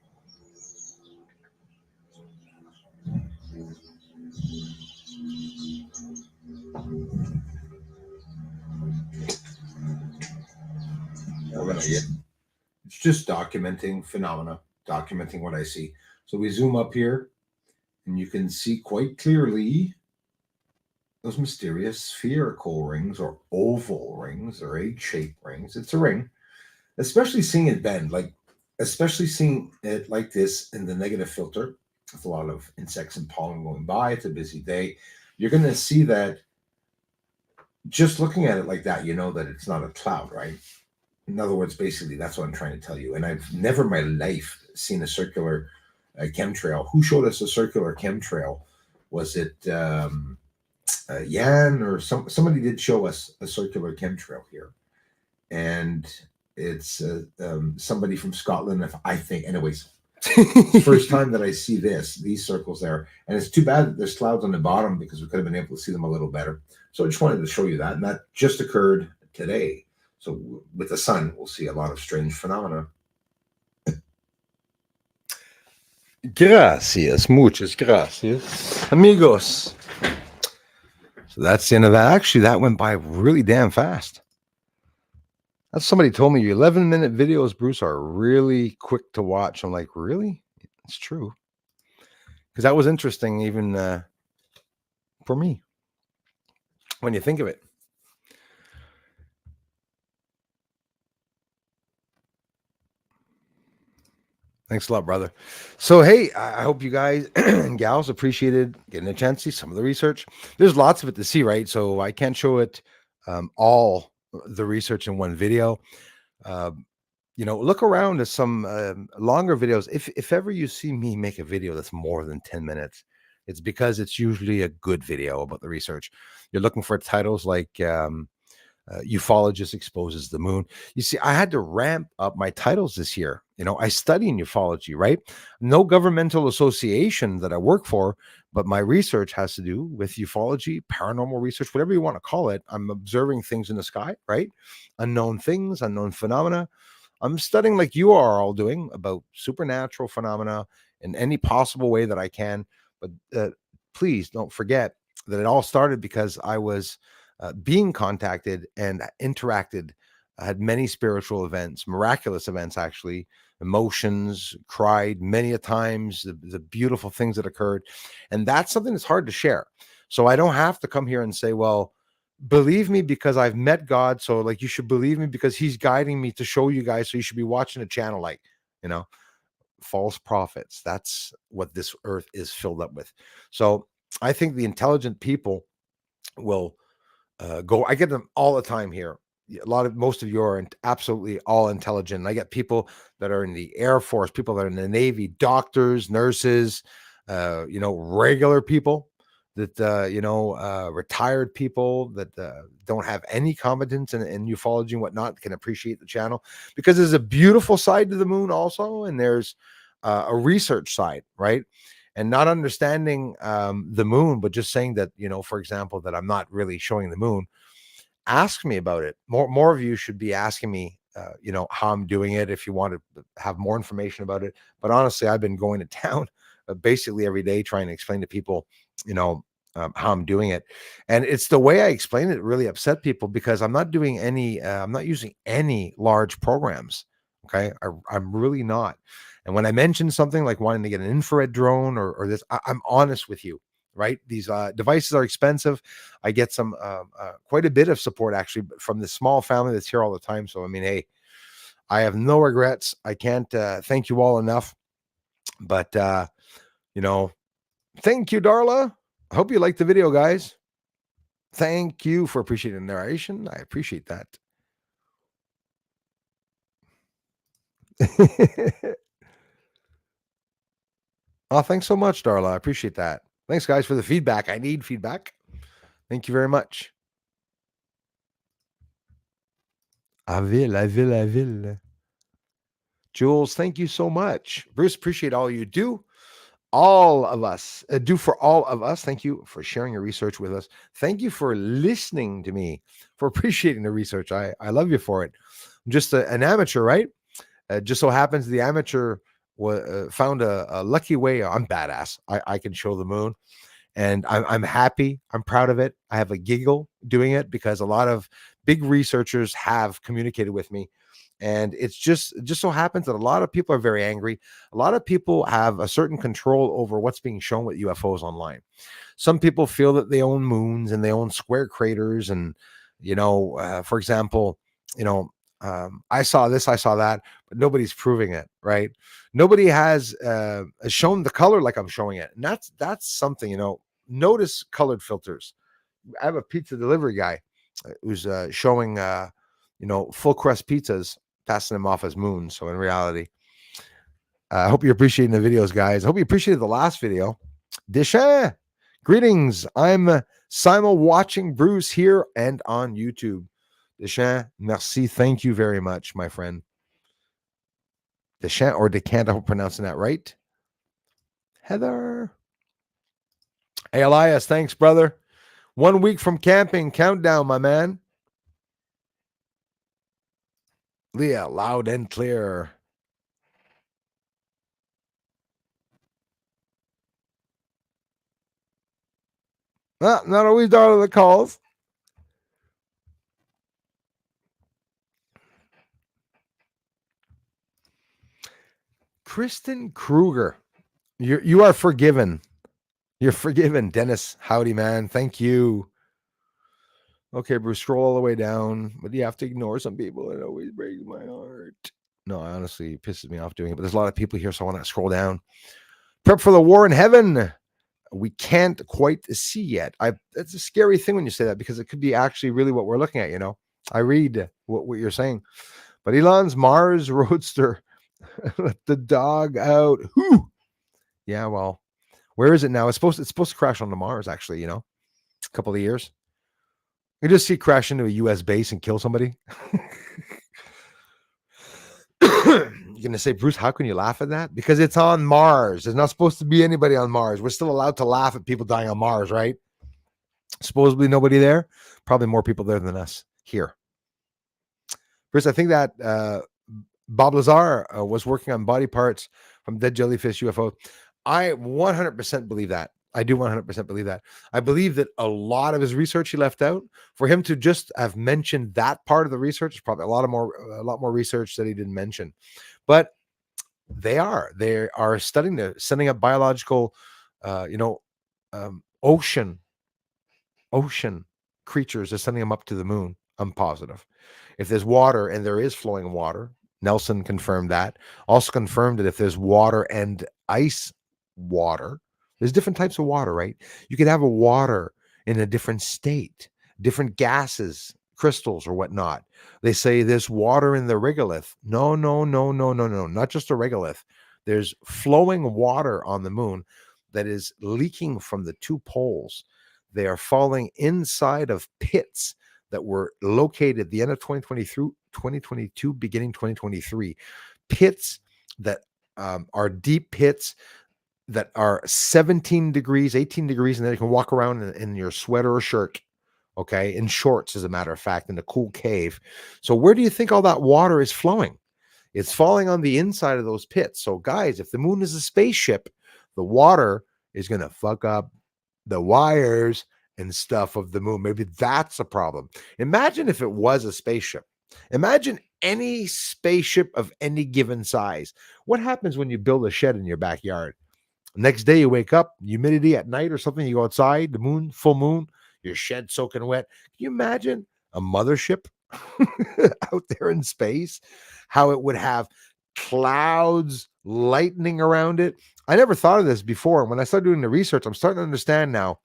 It's just documenting phenomena, documenting what I see. So we zoom up here, and you can see quite clearly those mysterious spherical rings or oval rings or egg-shaped rings. It's a ring, especially seeing it bend, especially seeing it like this in the negative filter with a lot of insects and pollen going by. It's a busy day. You're going to see that just looking at it like that, you know that it's not a cloud, right? In other words, basically, that's what I'm trying to tell you. And I've never in my life seen a circular chemtrail. Who showed us a circular chemtrail? Was it Jan or somebody did show us a circular chemtrail here? And it's somebody from Scotland, I think. Anyways, first time that I see these circles there. And it's too bad that there's clouds on the bottom because we could have been able to see them a little better. So I just wanted to show you that. And that just occurred today. So with the sun, we'll see a lot of strange phenomena. Gracias, muchas gracias, amigos. So that's the end of that. Actually, that went by really damn fast. That's somebody told me your 11-minute videos, Bruce, are really quick to watch. I'm like, really? It's true. Because that was interesting even for me when you think of it. Thanks a lot, brother. So, hey, I hope you guys and gals appreciated getting a chance to see some of the research. There's lots of it to see, right? So I can't show it all the research in one video. Uh, look around at some longer videos. If ever you see me make a video that's more than 10 minutes, it's because it's usually a good video about the research. You're looking for titles like ufologist exposes the moon. You see, I had to ramp up my titles this year. I study in ufology, right? No governmental association that I work for, but my research has to do with ufology, paranormal research, whatever you want to call it. I'm observing things in the sky, right? Unknown things, unknown phenomena. I'm studying like you are all doing about supernatural phenomena in any possible way that I can. But please don't forget that it all started because I was being contacted and interacted. I had many spiritual events, miraculous events, actually, emotions, cried many a times, the beautiful things that occurred. And that's something that's hard to share. So I don't have to come here and say, well, believe me because I've met God. So like you should believe me because he's guiding me to show you guys. So you should be watching a channel like, you know, false prophets. That's what this earth is filled up with. So I think the intelligent people will go. I get them all the time here. Most of you are absolutely all intelligent. I get people that are in the Air Force, people that are in the Navy, doctors, nurses, regular people that, retired people that don't have any competence in ufology and whatnot can appreciate the channel because there's a beautiful side to the moon also. And there's a research side, right? And not understanding the moon, but just saying that, for example, that I'm not really showing the moon. Ask me about it. More of you should be asking me, how I'm doing it if you want to have more information about it. But honestly, I've been going to town basically every day trying to explain to people, how I'm doing it. And it's the way I explain it really upset people because I'm not doing I'm not using any large programs. Okay. I'm really not. And when I mention something like wanting to get an infrared drone or this, I'm honest with you, right? These devices are expensive. I get some quite a bit of support actually from this small family that's here all the time. So, I mean, hey, I have no regrets. I can't thank you all enough. But, thank you, Darla. I hope you liked the video, guys. Thank you for appreciating the narration. I appreciate that. Oh, thanks so much, Darla. I appreciate that. Thanks, guys, for the feedback. I need feedback. Thank you very much. I will. Jules, thank you so much. Bruce, appreciate all you do. All of us do for all of us. Thank you for sharing your research with us. Thank you for listening to me, for appreciating the research. I love you for it. I'm just an amateur, right? Just so happens the amateur found a lucky way. I'm badass. I can show the moon. And I'm happy. I'm proud of it. I have a giggle doing it because a lot of big researchers have communicated with me. And it's just so happens that a lot of people are very angry. A lot of people have a certain control over what's being shown with UFOs online. Some people feel that they own moons and they own square craters. And, for example, I saw this, I saw that, but nobody's proving it, right? Nobody has shown the color like I'm showing it. And that's something, notice colored filters. I have a pizza delivery guy who's showing, full crust pizzas, passing them off as moons. So in reality, I hope you're appreciating the videos, guys. I hope you appreciated the last video. Deschamps, greetings. I'm simul watching Bruce here and on YouTube. Deschamps, merci. Thank you very much, my friend. Deschamps or Decant, I hope I'm pronouncing that right. Heather. Hey, Elias, thanks, brother. 1 week from camping. Countdown, my man. Leah, loud and clear. Not always Darla that calls. Kristen Kruger, you are forgiven. You're forgiven, Dennis. Howdy, man. Thank you. Okay, Bruce, scroll all the way down, but you have to ignore some people. It always breaks my heart. No, I honestly pisses me off doing it, but there's a lot of people here, so I want to scroll down. Prep for the war in heaven. We can't quite see yet. That's a scary thing when you say that, because it could be actually really what we're looking at, you know. I read what you're saying. But Elon's Mars Roadster, let the dog out. Whew. Yeah, well, where is it now? It's supposed to crash onto Mars, actually, you know, a couple of years. You just see it crash into a US base and kill somebody. You're going to say, Bruce, how can you laugh at that? Because it's on Mars. There's not supposed to be anybody on Mars. We're still allowed to laugh at people dying on Mars, right? Supposedly nobody there. Probably more people there than us here. Bruce, I think that Bob Lazar was working on body parts from dead jellyfish UFO. I 100% believe that. I do 100% believe that. I believe that a lot of his research he left out. For him to just have mentioned that part of the research, probably a lot more research that he didn't mention. But they are sending up biological, ocean creatures. They're sending them up to the moon. I'm positive. If there's water, and there is flowing water, Nelson confirmed that. Also confirmed that if there's water and ice water, there's different types of water, right? You could have a water in a different state, different gases, crystals or whatnot. They say there's water in the regolith. No, not just a regolith. There's flowing water on the moon that is leaking from the two poles. They are falling inside of pits that were located at the end of 2022, beginning 2023. Pits that are deep pits that are 17 degrees, 18 degrees, and then you can walk around in your sweater or shirt, okay, in shorts, as a matter of fact, in a cool cave. So where do you think all that water is flowing? It's falling on the inside of those pits. So guys, if the moon is a spaceship, the water is going to fuck up the wires and stuff of the moon. Maybe that's a problem. Imagine if it was a spaceship. Imagine any spaceship of any given size. What happens when you build a shed in your backyard? Next day you wake up, humidity at night or something, you go outside, the moon, full moon, your shed soaking wet. Can you imagine a mothership out there in space? How it would have clouds, lightning around it. I never thought of this before. When I started doing the research, I'm starting to understand now.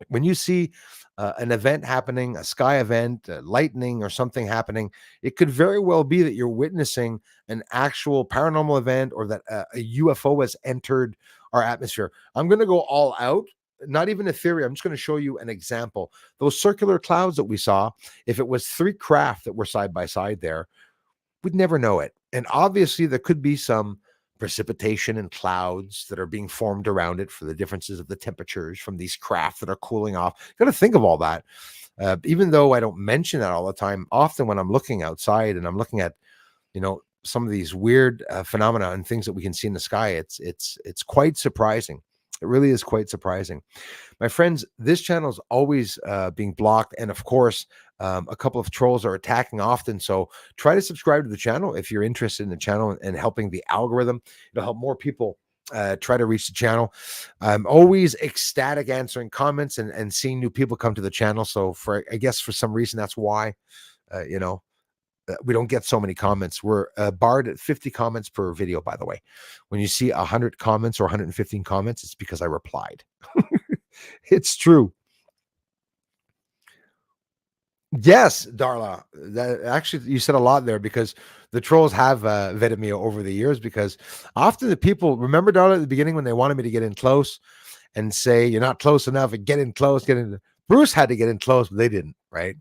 When you see an event happening, a sky event, lightning or something happening, it could very well be that you're witnessing an actual paranormal event, or that a UFO has entered our atmosphere. I'm going to go all out, not even a theory. I'm just going to show you an example. Those circular clouds that we saw, if it was 3 craft that were side by side there, we'd never know it. And obviously there could be some precipitation and clouds that are being formed around it for the differences of the temperatures from these craft that are cooling off. Got to think of all that. Even though I don't mention that all the time, often when I'm looking outside and I'm looking at, some of these weird phenomena and things that we can see in the sky, it's quite surprising. It really is quite surprising. My friends, this channel is always being blocked. And of course, a couple of trolls are attacking often. So try to subscribe to the channel if you're interested in the channel and helping the algorithm. It'll help more people try to reach the channel. I'm always ecstatic answering comments and seeing new people come to the channel. So I guess for some reason, that's why, we don't get so many comments. We're barred at 50 comments per video, by the way. When you see 100 comments or 115 comments, it's because I replied. It's true. Yes, Darla. That actually, you said a lot there, because the trolls have vetted me over the years, because often the people, remember, Darla, at the beginning when they wanted me to get in close and say, you're not close enough, and get in close, Bruce had to get in close, but they didn't, right?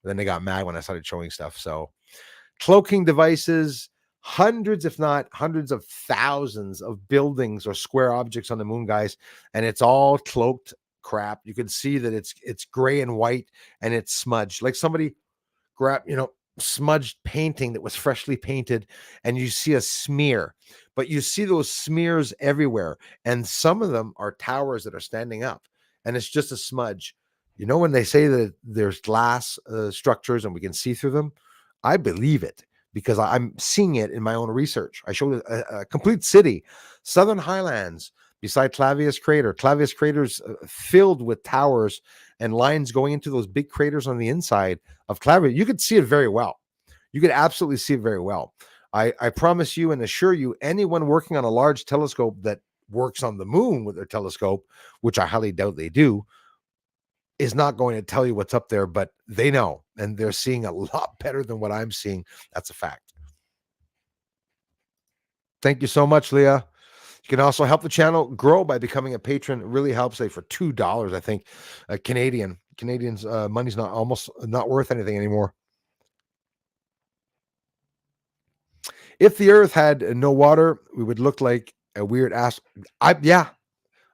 Then they got mad when I started showing stuff. So cloaking devices, hundreds, if not hundreds of thousands of buildings or square objects on the moon, guys. And it's all cloaked crap. You can see that it's gray and white, and it's smudged. Like somebody grabbed, smudged painting that was freshly painted, and you see a smear. But you see those smears everywhere. And some of them are towers that are standing up, and it's just a smudge. When they say that there's glass structures and we can see through them, I believe it, because I'm seeing it in my own research. I showed a complete city, Southern Highlands, beside Clavius Crater. Clavius Crater's filled with towers and lines going into those big craters on the inside of Clavius. You could see it very well. You could absolutely see it very well. I promise you and assure you, anyone working on a large telescope that works on the moon with their telescope, which I highly doubt they do, is not going to tell you what's up there, but they know, and they're seeing a lot better than what I'm seeing. That's a fact. Thank you so much, Leah. You can also help the channel grow by becoming a patron. It really helps. For $2, I think, Canadians' money's almost not worth anything anymore. If the Earth had no water, we would look like a weird ass. I believe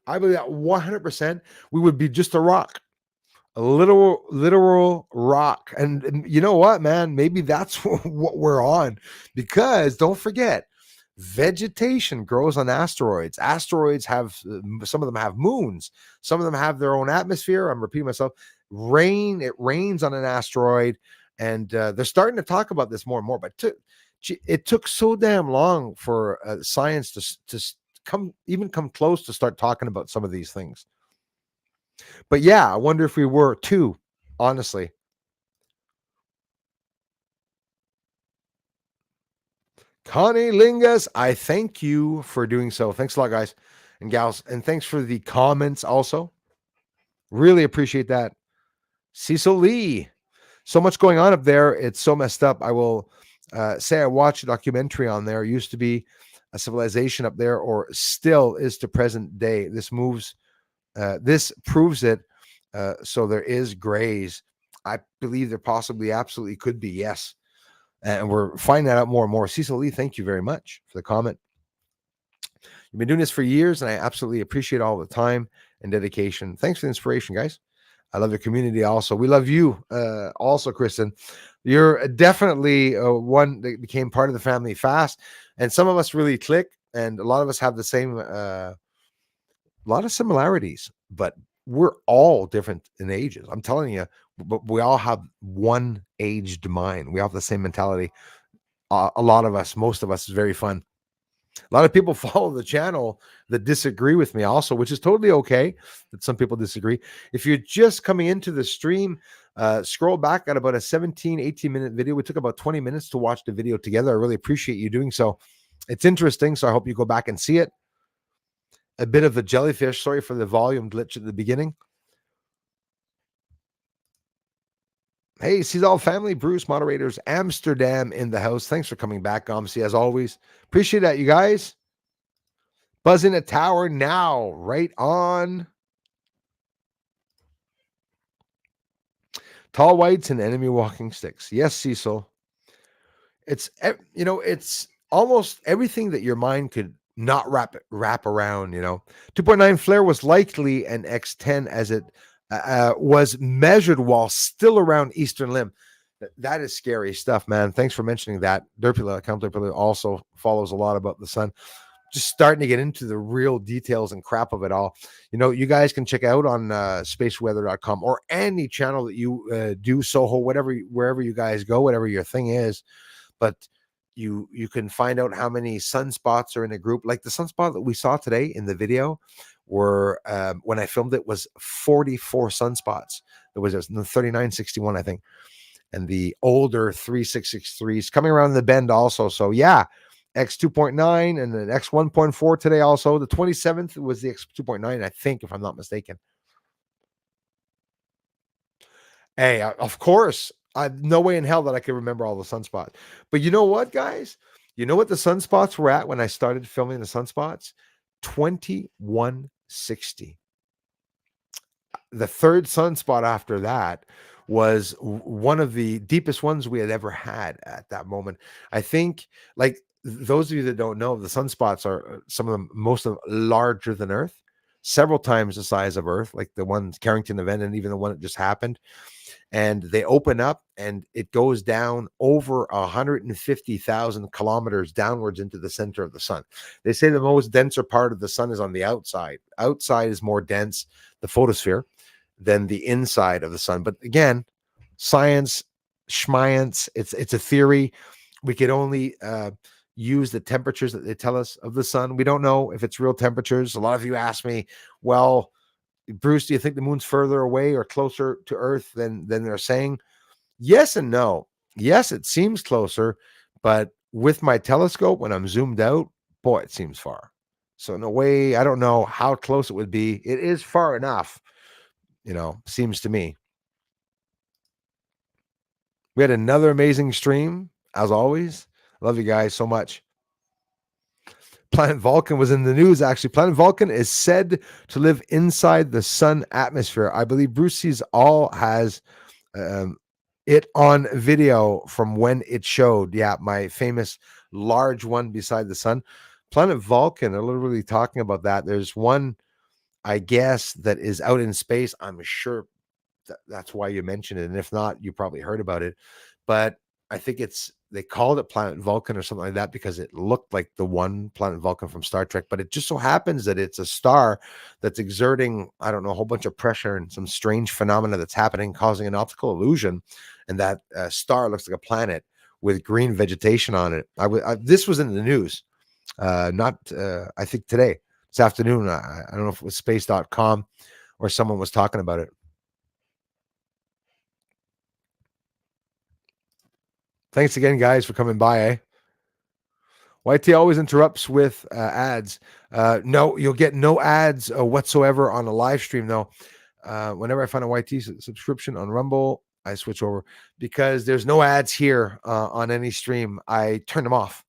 that 100%. We would be just a rock, a literal rock. And you know what, man? Maybe that's what we're on, because don't forget, vegetation grows on asteroids. Asteroids have, some of them have moons, some of them have their own atmosphere. I'm repeating myself. It rains on an asteroid, and they're starting to talk about this more and more. But it took so damn long for science to come close to start talking about some of these things. But yeah, I wonder if we were too, honestly. Connie Lingus, I thank you for doing so. Thanks a lot, guys and gals. And thanks for the comments also. Really appreciate that. Cecil Lee, so much going on up there. It's so messed up. I will say I watched a documentary on there. It used to be a civilization up there, or still is to present day. This proves it. So there is grays. I believe there possibly absolutely could be, yes. And we're finding that out more and more. Cecil Lee, thank you very much for the comment. You've been doing this for years, and I absolutely appreciate all the time and dedication. Thanks for the inspiration, guys. I love the community also. We love you also, Kristen. You're definitely one that became part of the family fast. And some of us really click, and a lot of us have the same, a lot of similarities, but we're all different in ages. I'm telling you, but we all have one aged mind. We all have the same mentality. A lot of us, most of us, is very fun. A lot of people follow the channel that disagree with me also, which is totally okay that some people disagree. If you're just coming into the stream, scroll back at about a 18 minute video. We took about 20 minutes to watch the video together. I really appreciate you doing so. It's interesting, so I hope you go back and see it. A bit of the jellyfish. Sorry for the volume glitch at the beginning. Hey, Cesal family, Bruce, moderators, Amsterdam in the house. Thanks for coming back, Gomsi, as always. Appreciate that, you guys. Buzz in a tower now. Right on. Tall whites and enemy walking sticks. Yes, Cecil. It's almost everything that your mind could not wrap around. 2.9 flare was likely an X10 as it was measured while still around eastern limb. That is scary stuff, man. Thanks for mentioning that. Derpula, Count Derpula, also follows a lot about the sun. Just starting to get into the real details and crap of it all. You guys can check out on spaceweather.com or any channel that you do, Soho, wherever you guys go, whatever your thing is. But you can find out how many sunspots are in a group. Like the sunspot that we saw today in the video were, when I filmed it, was 44 sunspots. There was 3961, I think. And the older 3663s coming around the bend also. So yeah, X2.9 and then X1.4 today also. The 27th was the X2.9, I think, if I'm not mistaken. Hey, of course, no way in hell that I could remember all the sunspots. But you know what, guys? You know what the sunspots were at when I started filming the sunspots? 2160. The third sunspot after that was one of the deepest ones we had ever had at that moment. I think, like, those of you that don't know, the sunspots are most of them larger than Earth, several times the size of Earth, like the one Carrington event and even the one that just happened. And they open up and it goes down over 150,000 kilometers downwards into the center of the sun. They say the most denser part of the sun is on the outside. Outside is more dense, the photosphere, than the inside of the sun. But again, science, schmience, it's a theory. We could only use the temperatures that they tell us of the sun. We don't know if it's real temperatures. A lot of you ask me, well, Bruce, do you think the moon's further away or closer to Earth than they're saying? Yes and no. Yes, it seems closer, but with my telescope, when I'm zoomed out, boy, it seems far. So in a way, I don't know how close it would be. It is far enough, seems to me. We had another amazing stream, as always. Love you guys so much. Planet Vulcan was in the news, actually. Planet Vulcan is said to live inside the sun atmosphere. I believe Brucey's all has it on video from when it showed. Yeah, my famous large one beside the sun. Planet Vulcan are literally talking about that. There's one, I guess, that is out in space. I'm sure that's why you mentioned it. And if not, you probably heard about it. But I think they called it Planet Vulcan or something like that because it looked like the one Planet Vulcan from Star Trek. But it just so happens that it's a star that's exerting, I don't know, a whole bunch of pressure and some strange phenomena that's happening, causing an optical illusion. And that star looks like a planet with green vegetation on it. This was in the news, not I think today, this afternoon. I don't know if it was space.com or someone was talking about it. Thanks again, guys, for coming by. YT always interrupts with ads. No, you'll get no ads whatsoever on a live stream, though. Whenever I find a YT subscription on Rumble, I switch over because there's no ads here on any stream. I turn them off.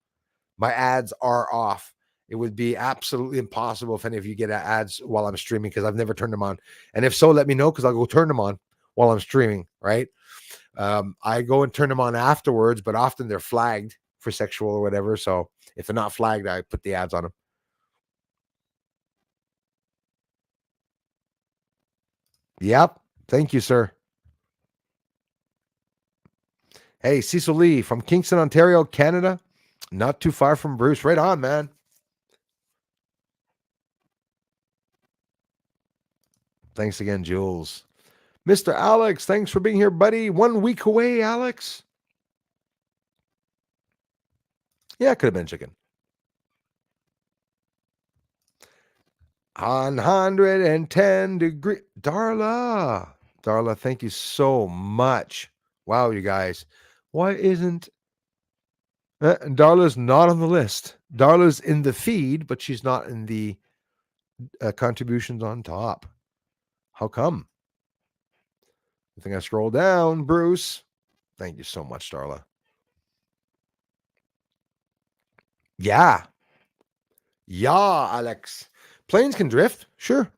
My ads are off. It would be absolutely impossible if any of you get ads while I'm streaming because I've never turned them on. And if so, let me know because I'll go turn them on while I'm streaming, right? I go and turn them on afterwards, but often they're flagged for sexual or whatever. So if they're not flagged, I put the ads on them. Yep. Thank you, sir. Hey, Cecil Lee from Kingston, Ontario, Canada. Not too far from Bruce. Right on, man. Thanks again, Jules. Mr. Alex, thanks for being here, buddy. 1 week away, Alex. Yeah, it could have been chicken. 110 degree. Darla, thank you so much. Wow, you guys. Why isn't Darla's not on the list? Darla's in the feed, but she's not in the contributions on top. How come? I think I scroll down. Bruce, thank you so much, Darla. Yeah, Alex. Planes can drift, sure.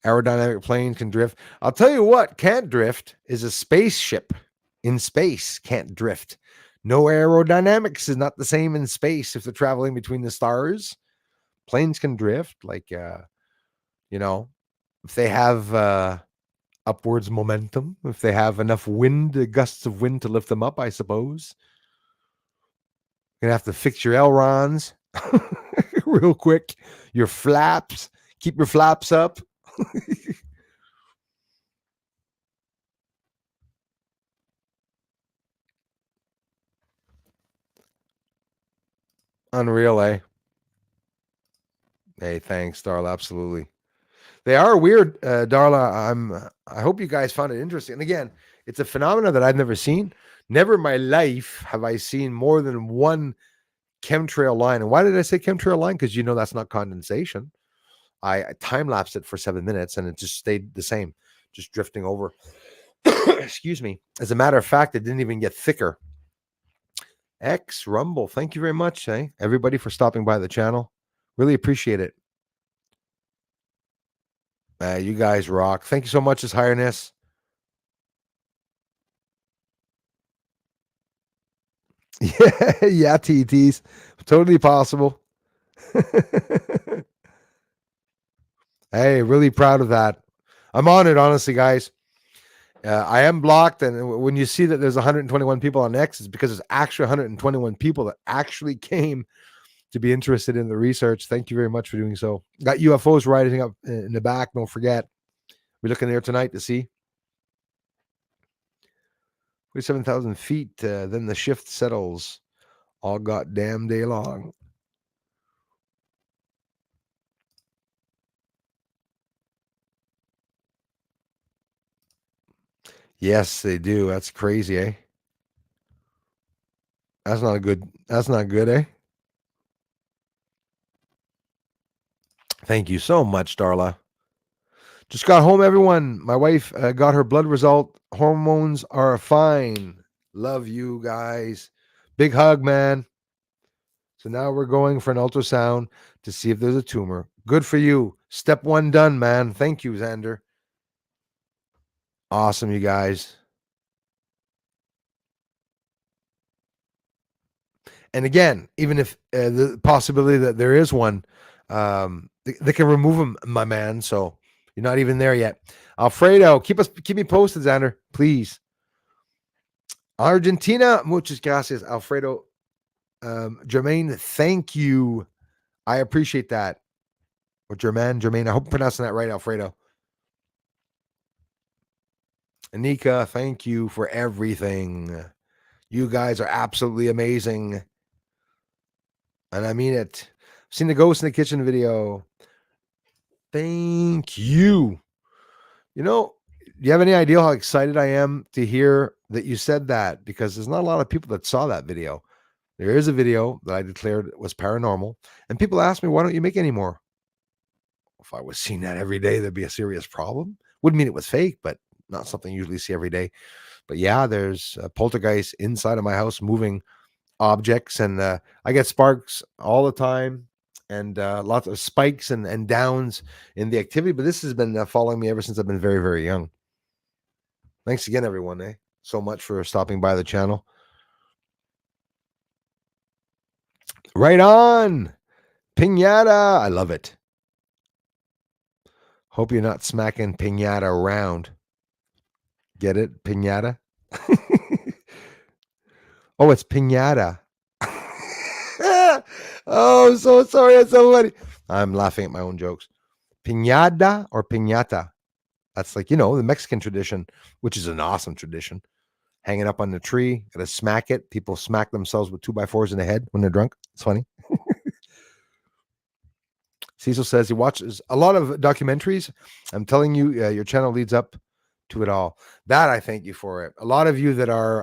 Aerodynamic planes can drift. I'll tell you what can't drift is a spaceship in space. Can't drift. No aerodynamics is not the same in space if they're traveling between the stars. Planes can drift, like if they have upwards momentum, if they have enough wind, gusts of wind to lift them up, I suppose. You're gonna have to fix your ailerons real quick. Your flaps, keep your flaps up. Unreal, eh? Hey, thanks, Darla. Absolutely. They are weird, Darla. I hope you guys found it interesting. And again, it's a phenomenon that I've never seen. Never in my life have I seen more than one chemtrail line. And why did I say chemtrail line? Because that's not condensation. I time-lapsed it for 7 minutes and it just stayed the same, just drifting over. Excuse me. As a matter of fact, it didn't even get thicker. X Rumble, thank you very much, everybody, for stopping by the channel. Really appreciate it. You guys rock. Thank you so much, His Highness. Yeah, TTs. Totally possible. Hey, really proud of that. I'm on it, honestly, guys. I am blocked, and when you see that there's 121 people on X, it's because there's actually 121 people that actually came to be interested in the research. Thank you very much for doing so. Got UFOs riding up in the back. Don't forget. We're looking there tonight to see. 47,000 feet. Then the shift settles all goddamn day long. Yes, they do. That's crazy, eh? That's not good, eh? Thank you so much, Darla. Just got home, everyone. My wife got her blood result. Hormones are fine. Love you guys. Big hug, man. So now we're going for an ultrasound to see if there's a tumor. Good for you. Step 1 done, man. Thank you, Xander. Awesome, you guys. And again, even if the possibility that there is one, they can remove them, my man. So you're not even there yet. Alfredo, keep me posted, Xander, please. Argentina, muchas gracias, Alfredo. Jermaine, thank you. I appreciate that. Or Jermaine, I hope I'm pronouncing that right, Alfredo. Anika, thank you for everything. You guys are absolutely amazing. And I mean it. I've seen the Ghost in the Kitchen video. Thank you. You know, do you have any idea how excited I am to hear that you said that? Because there's not a lot of people that saw that video. There is a video that I declared was paranormal. And people ask me, why don't you make any more? If I was seeing that every day, there'd be a serious problem. Wouldn't mean it was fake, but not something you usually see every day. But yeah, there's a poltergeist inside of my house moving objects, and I get sparks all the time, and lots of spikes and downs in the activity. But this has been following me ever since I've been very, very young. Thanks again, everyone, so much for stopping by the channel. Right on. Piñata. I love it. Hope you're not smacking piñata around. Get it? Piñata? Oh, it's piñata. Oh, so sorry. That's so funny. I'm laughing at my own jokes. Piñada or piñata? That's like, the Mexican tradition, which is an awesome tradition. Hanging up on the tree, gotta smack it. People smack themselves with 2x4s in the head when they're drunk. It's funny. Cecil says he watches a lot of documentaries. I'm telling you, your channel leads up to it all. That I thank you for it. A lot of you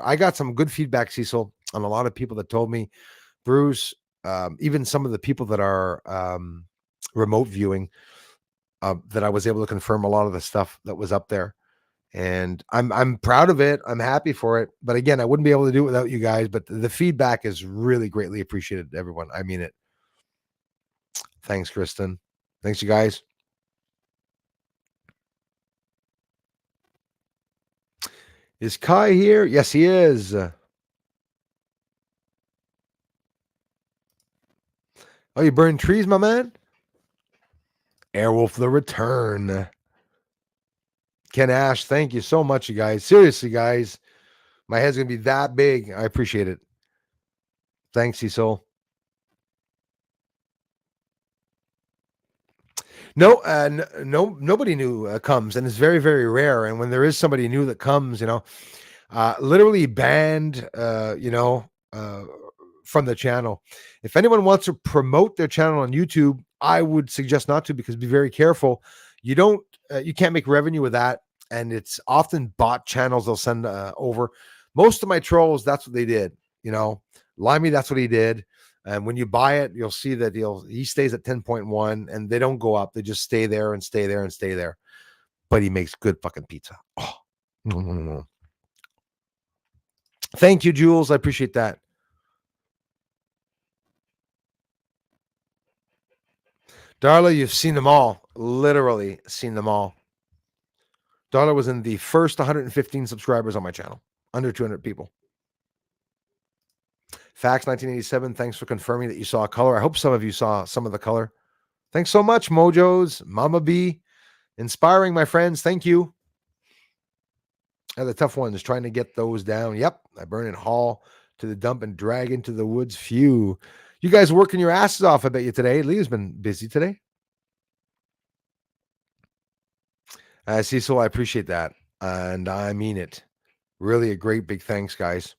I got some good feedback, Cecil, on a lot of people that told me, Bruce, even some of the people that are remote viewing, that I was able to confirm a lot of the stuff that was up there. And I'm proud of it. I'm happy for it. But again, I wouldn't be able to do it without you guys. But the feedback is really greatly appreciated, everyone. I mean it. Thanks, Kristen. Thanks, you guys. Is Kai here? Yes, he is. Oh, you burn trees, my man? Airwolf the Return. Ken Ash, thank you so much, you guys. Seriously, guys. My head's going to be that big. I appreciate it. Thanks, Cecil. No, nobody new comes, and it's very, very rare. And when there is somebody new that comes, literally banned, from the channel. If anyone wants to promote their channel on YouTube, I would suggest not to, because be very careful. You can't make revenue with that, and it's often bot channels they'll send over. Most of my trolls, that's what they did. Limey, that's what he did. And when you buy it, you'll see that he stays at 10.1, and they don't go up. They just stay there and stay there and stay there. But he makes good fucking pizza. Oh. Thank you, Jules. I appreciate that. Darla, you've seen them all. Literally seen them all. Darla was in the first 115 subscribers on my channel. Under 200 people. Fax 1987, thanks for confirming that you saw color. I hope some of you saw some of the color. Thanks so much, Mojos, Mama B. Inspiring, my friends. Thank you. The tough ones, trying to get those down. Yep, I burn and haul to the dump and drag into the woods. Phew. You guys working your asses off, I bet you, today. Leah's been busy today. Cecil, I appreciate that. And I mean it. Really a great big thanks, guys.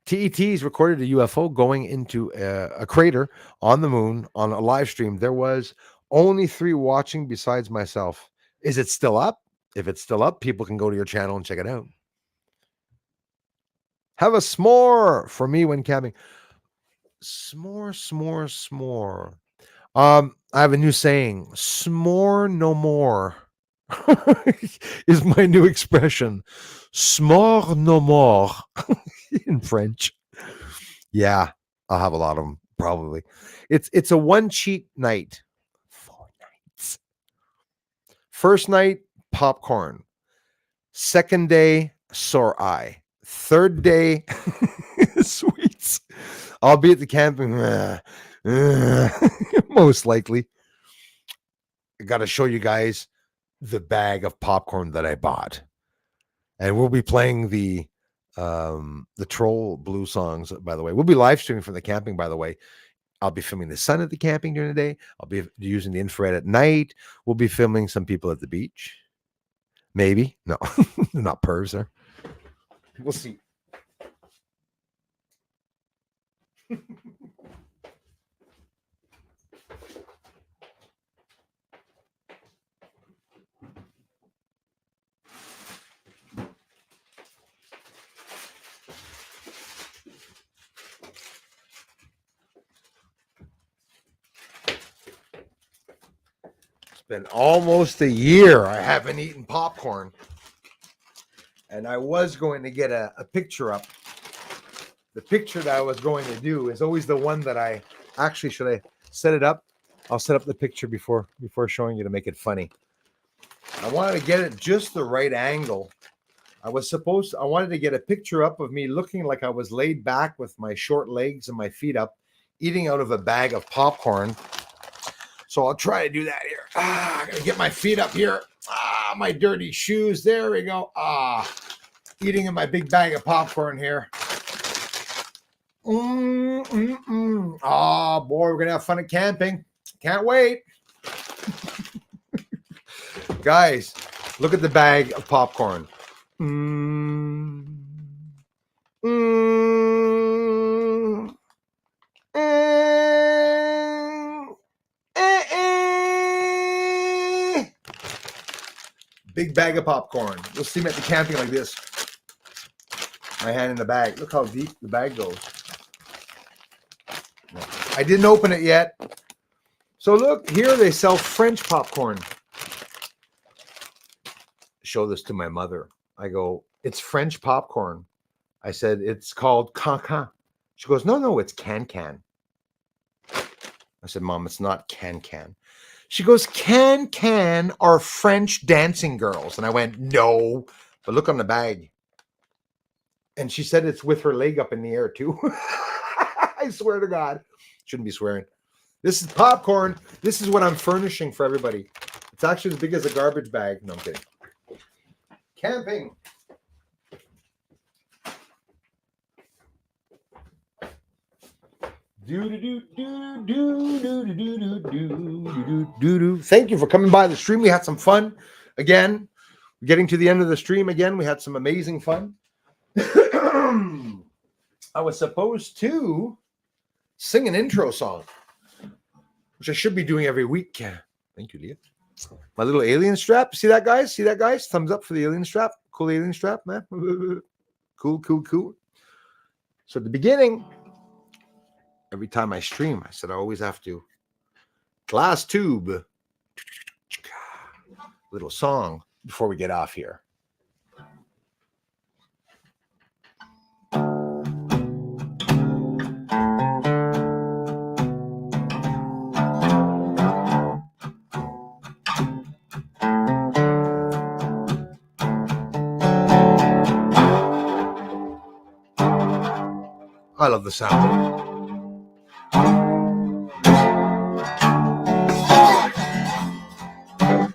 TET's recorded a UFO going into a crater on the moon on a live stream. There was only 3 watching besides myself. Is it still up? If it's still up, people can go to your channel and check it out. Have a s'more for me when camping. S'more, s'more, s'more. I have a new saying. S'more no more is my new expression. S'more no more in French. Yeah, I'll have a lot of them probably. It's a one cheat night. 4 nights. First night, popcorn. Second day, sore eye. Third day, sweets. I'll be at the camping. Most likely. I got to show you guys the bag of popcorn that I bought. And we'll be playing the Troll Blue songs, by the way. We'll be live streaming from the camping, by the way. I'll be filming the sun at the camping during the day. I'll be using the infrared at night. We'll be filming some people at the beach. Maybe. No, they're not pervs there. We'll see. It's been almost a year I haven't eaten popcorn. And I was going to get a picture up. The picture that I was going to do is always the one that I actually, should I set it up? I'll set up the picture before showing you to make it funny. I wanted to get it just the right angle. I wanted to get a picture up of me looking like I was laid back with my short legs and my feet up, eating out of a bag of popcorn. So I'll try to do that here. I gotta get my feet up here. My dirty shoes. There we go. Eating in my big bag of popcorn here. Boy, we're gonna have fun at camping. Can't wait. Guys, look at the bag of popcorn. Big bag of popcorn. You'll see me at the camping like this. My hand in the bag. Look how deep the bag goes. I didn't open it yet. So look, here they sell French popcorn. Show this to my mother. I go, it's French popcorn. I said, it's called cancan. She goes, no, it's can-can. I said, Mom, it's not can-can. She goes, can are French dancing girls. And I went, no, but look on the bag. And she said it's with her leg up in the air too. I swear to God. Shouldn't be swearing. This is popcorn. This is what I'm furnishing for everybody. It's actually as big as a garbage bag. No, I'm kidding. Camping. Thank you for coming by the stream. We had some fun. Again, getting to the end of the stream again. We had some amazing fun. I was supposed to sing an intro song, which I should be doing every week. Thank you, Leah. My little alien strap. See that, guys? See that, guys? Thumbs up for the alien strap. Cool alien strap, man. Cool. So at the beginning, every time I stream, I said I always have to glass tube. Little song before we get off here. I love the sound.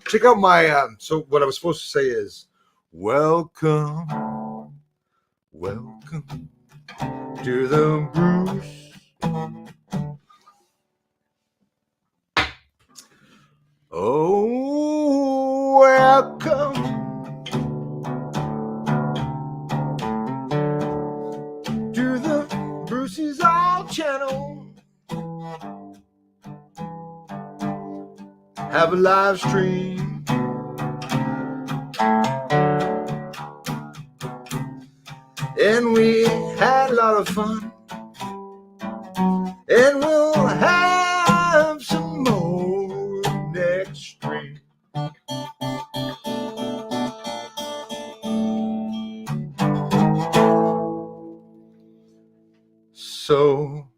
Check out my, so what I was supposed to say is, welcome to the Bruce. Oh, welcome to the Bruce's All Channel. Have a live stream. And we had a lot of fun, and we'll have some more next stream. So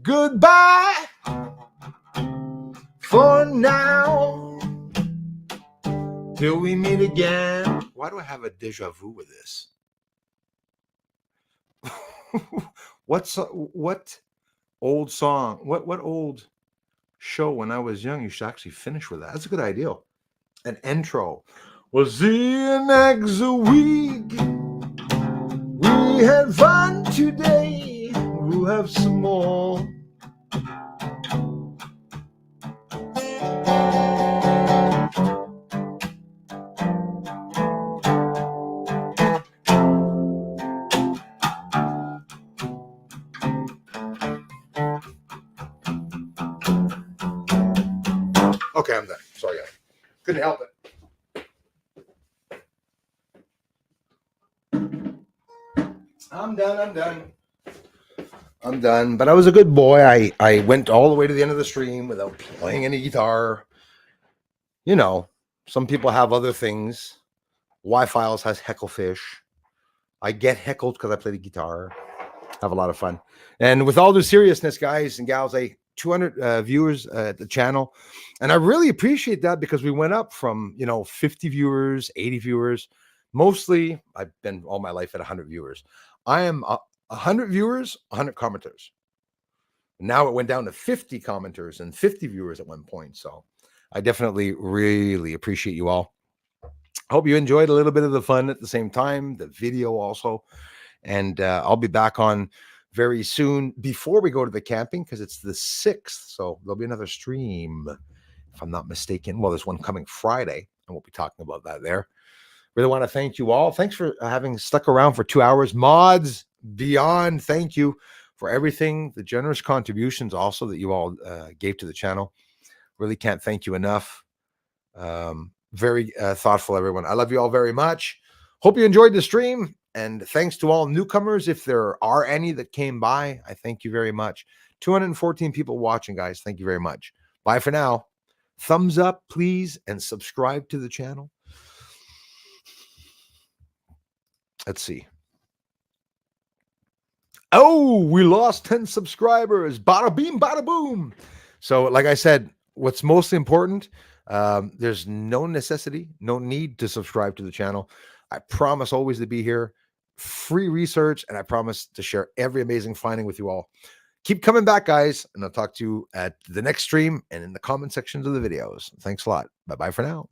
goodbye for now, till we meet again. Why do I have a deja vu with this? What old song? What old show when I was young you should actually finish with that? That's a good idea. An intro. We'll see you next week. We had fun today. We'll have some more. Okay, I'm done. Sorry, guys. Couldn't help it. I'm done. But I was a good boy. I went all the way to the end of the stream without playing any guitar. You know, some people have other things. Y-Files has Hecklefish. I get heckled because I play the guitar. Have a lot of fun. And with all due seriousness, guys and gals, 200 viewers at the channel. And I really appreciate that because we went up from, 50 viewers, 80 viewers. Mostly, I've been all my life at 100 viewers. I am 100 viewers, 100 commenters. Now it went down to 50 commenters and 50 viewers at one point. So I definitely really appreciate you all. I hope you enjoyed a little bit of the fun at the same time, the video also. And I'll be back on very soon before we go to the camping because it's the 6th. So there'll be another stream, if I'm not mistaken. Well, there's one coming Friday, and we'll be talking about that there. Really want to thank you all. Thanks for having stuck around for 2 hours. Mods, beyond, thank you for everything. The generous contributions also that you all gave to the channel. Really can't thank you enough. Very thoughtful, everyone. I love you all very much. Hope you enjoyed the stream. And thanks to all newcomers, if there are any that came by, I thank you very much. 214 people watching, guys. Thank you very much. Bye for now. Thumbs up, please, and subscribe to the channel. Let's see. Oh, we lost 10 subscribers. Bada beam, bada boom. So, like I said, what's most important, there's no necessity, no need to subscribe to the channel. I promise always to be here, free research, and I promise to share every amazing finding with you all. Keep coming back, guys, and I'll talk to you at the next stream and in the comment sections of the videos. Thanks a lot. Bye-bye for now.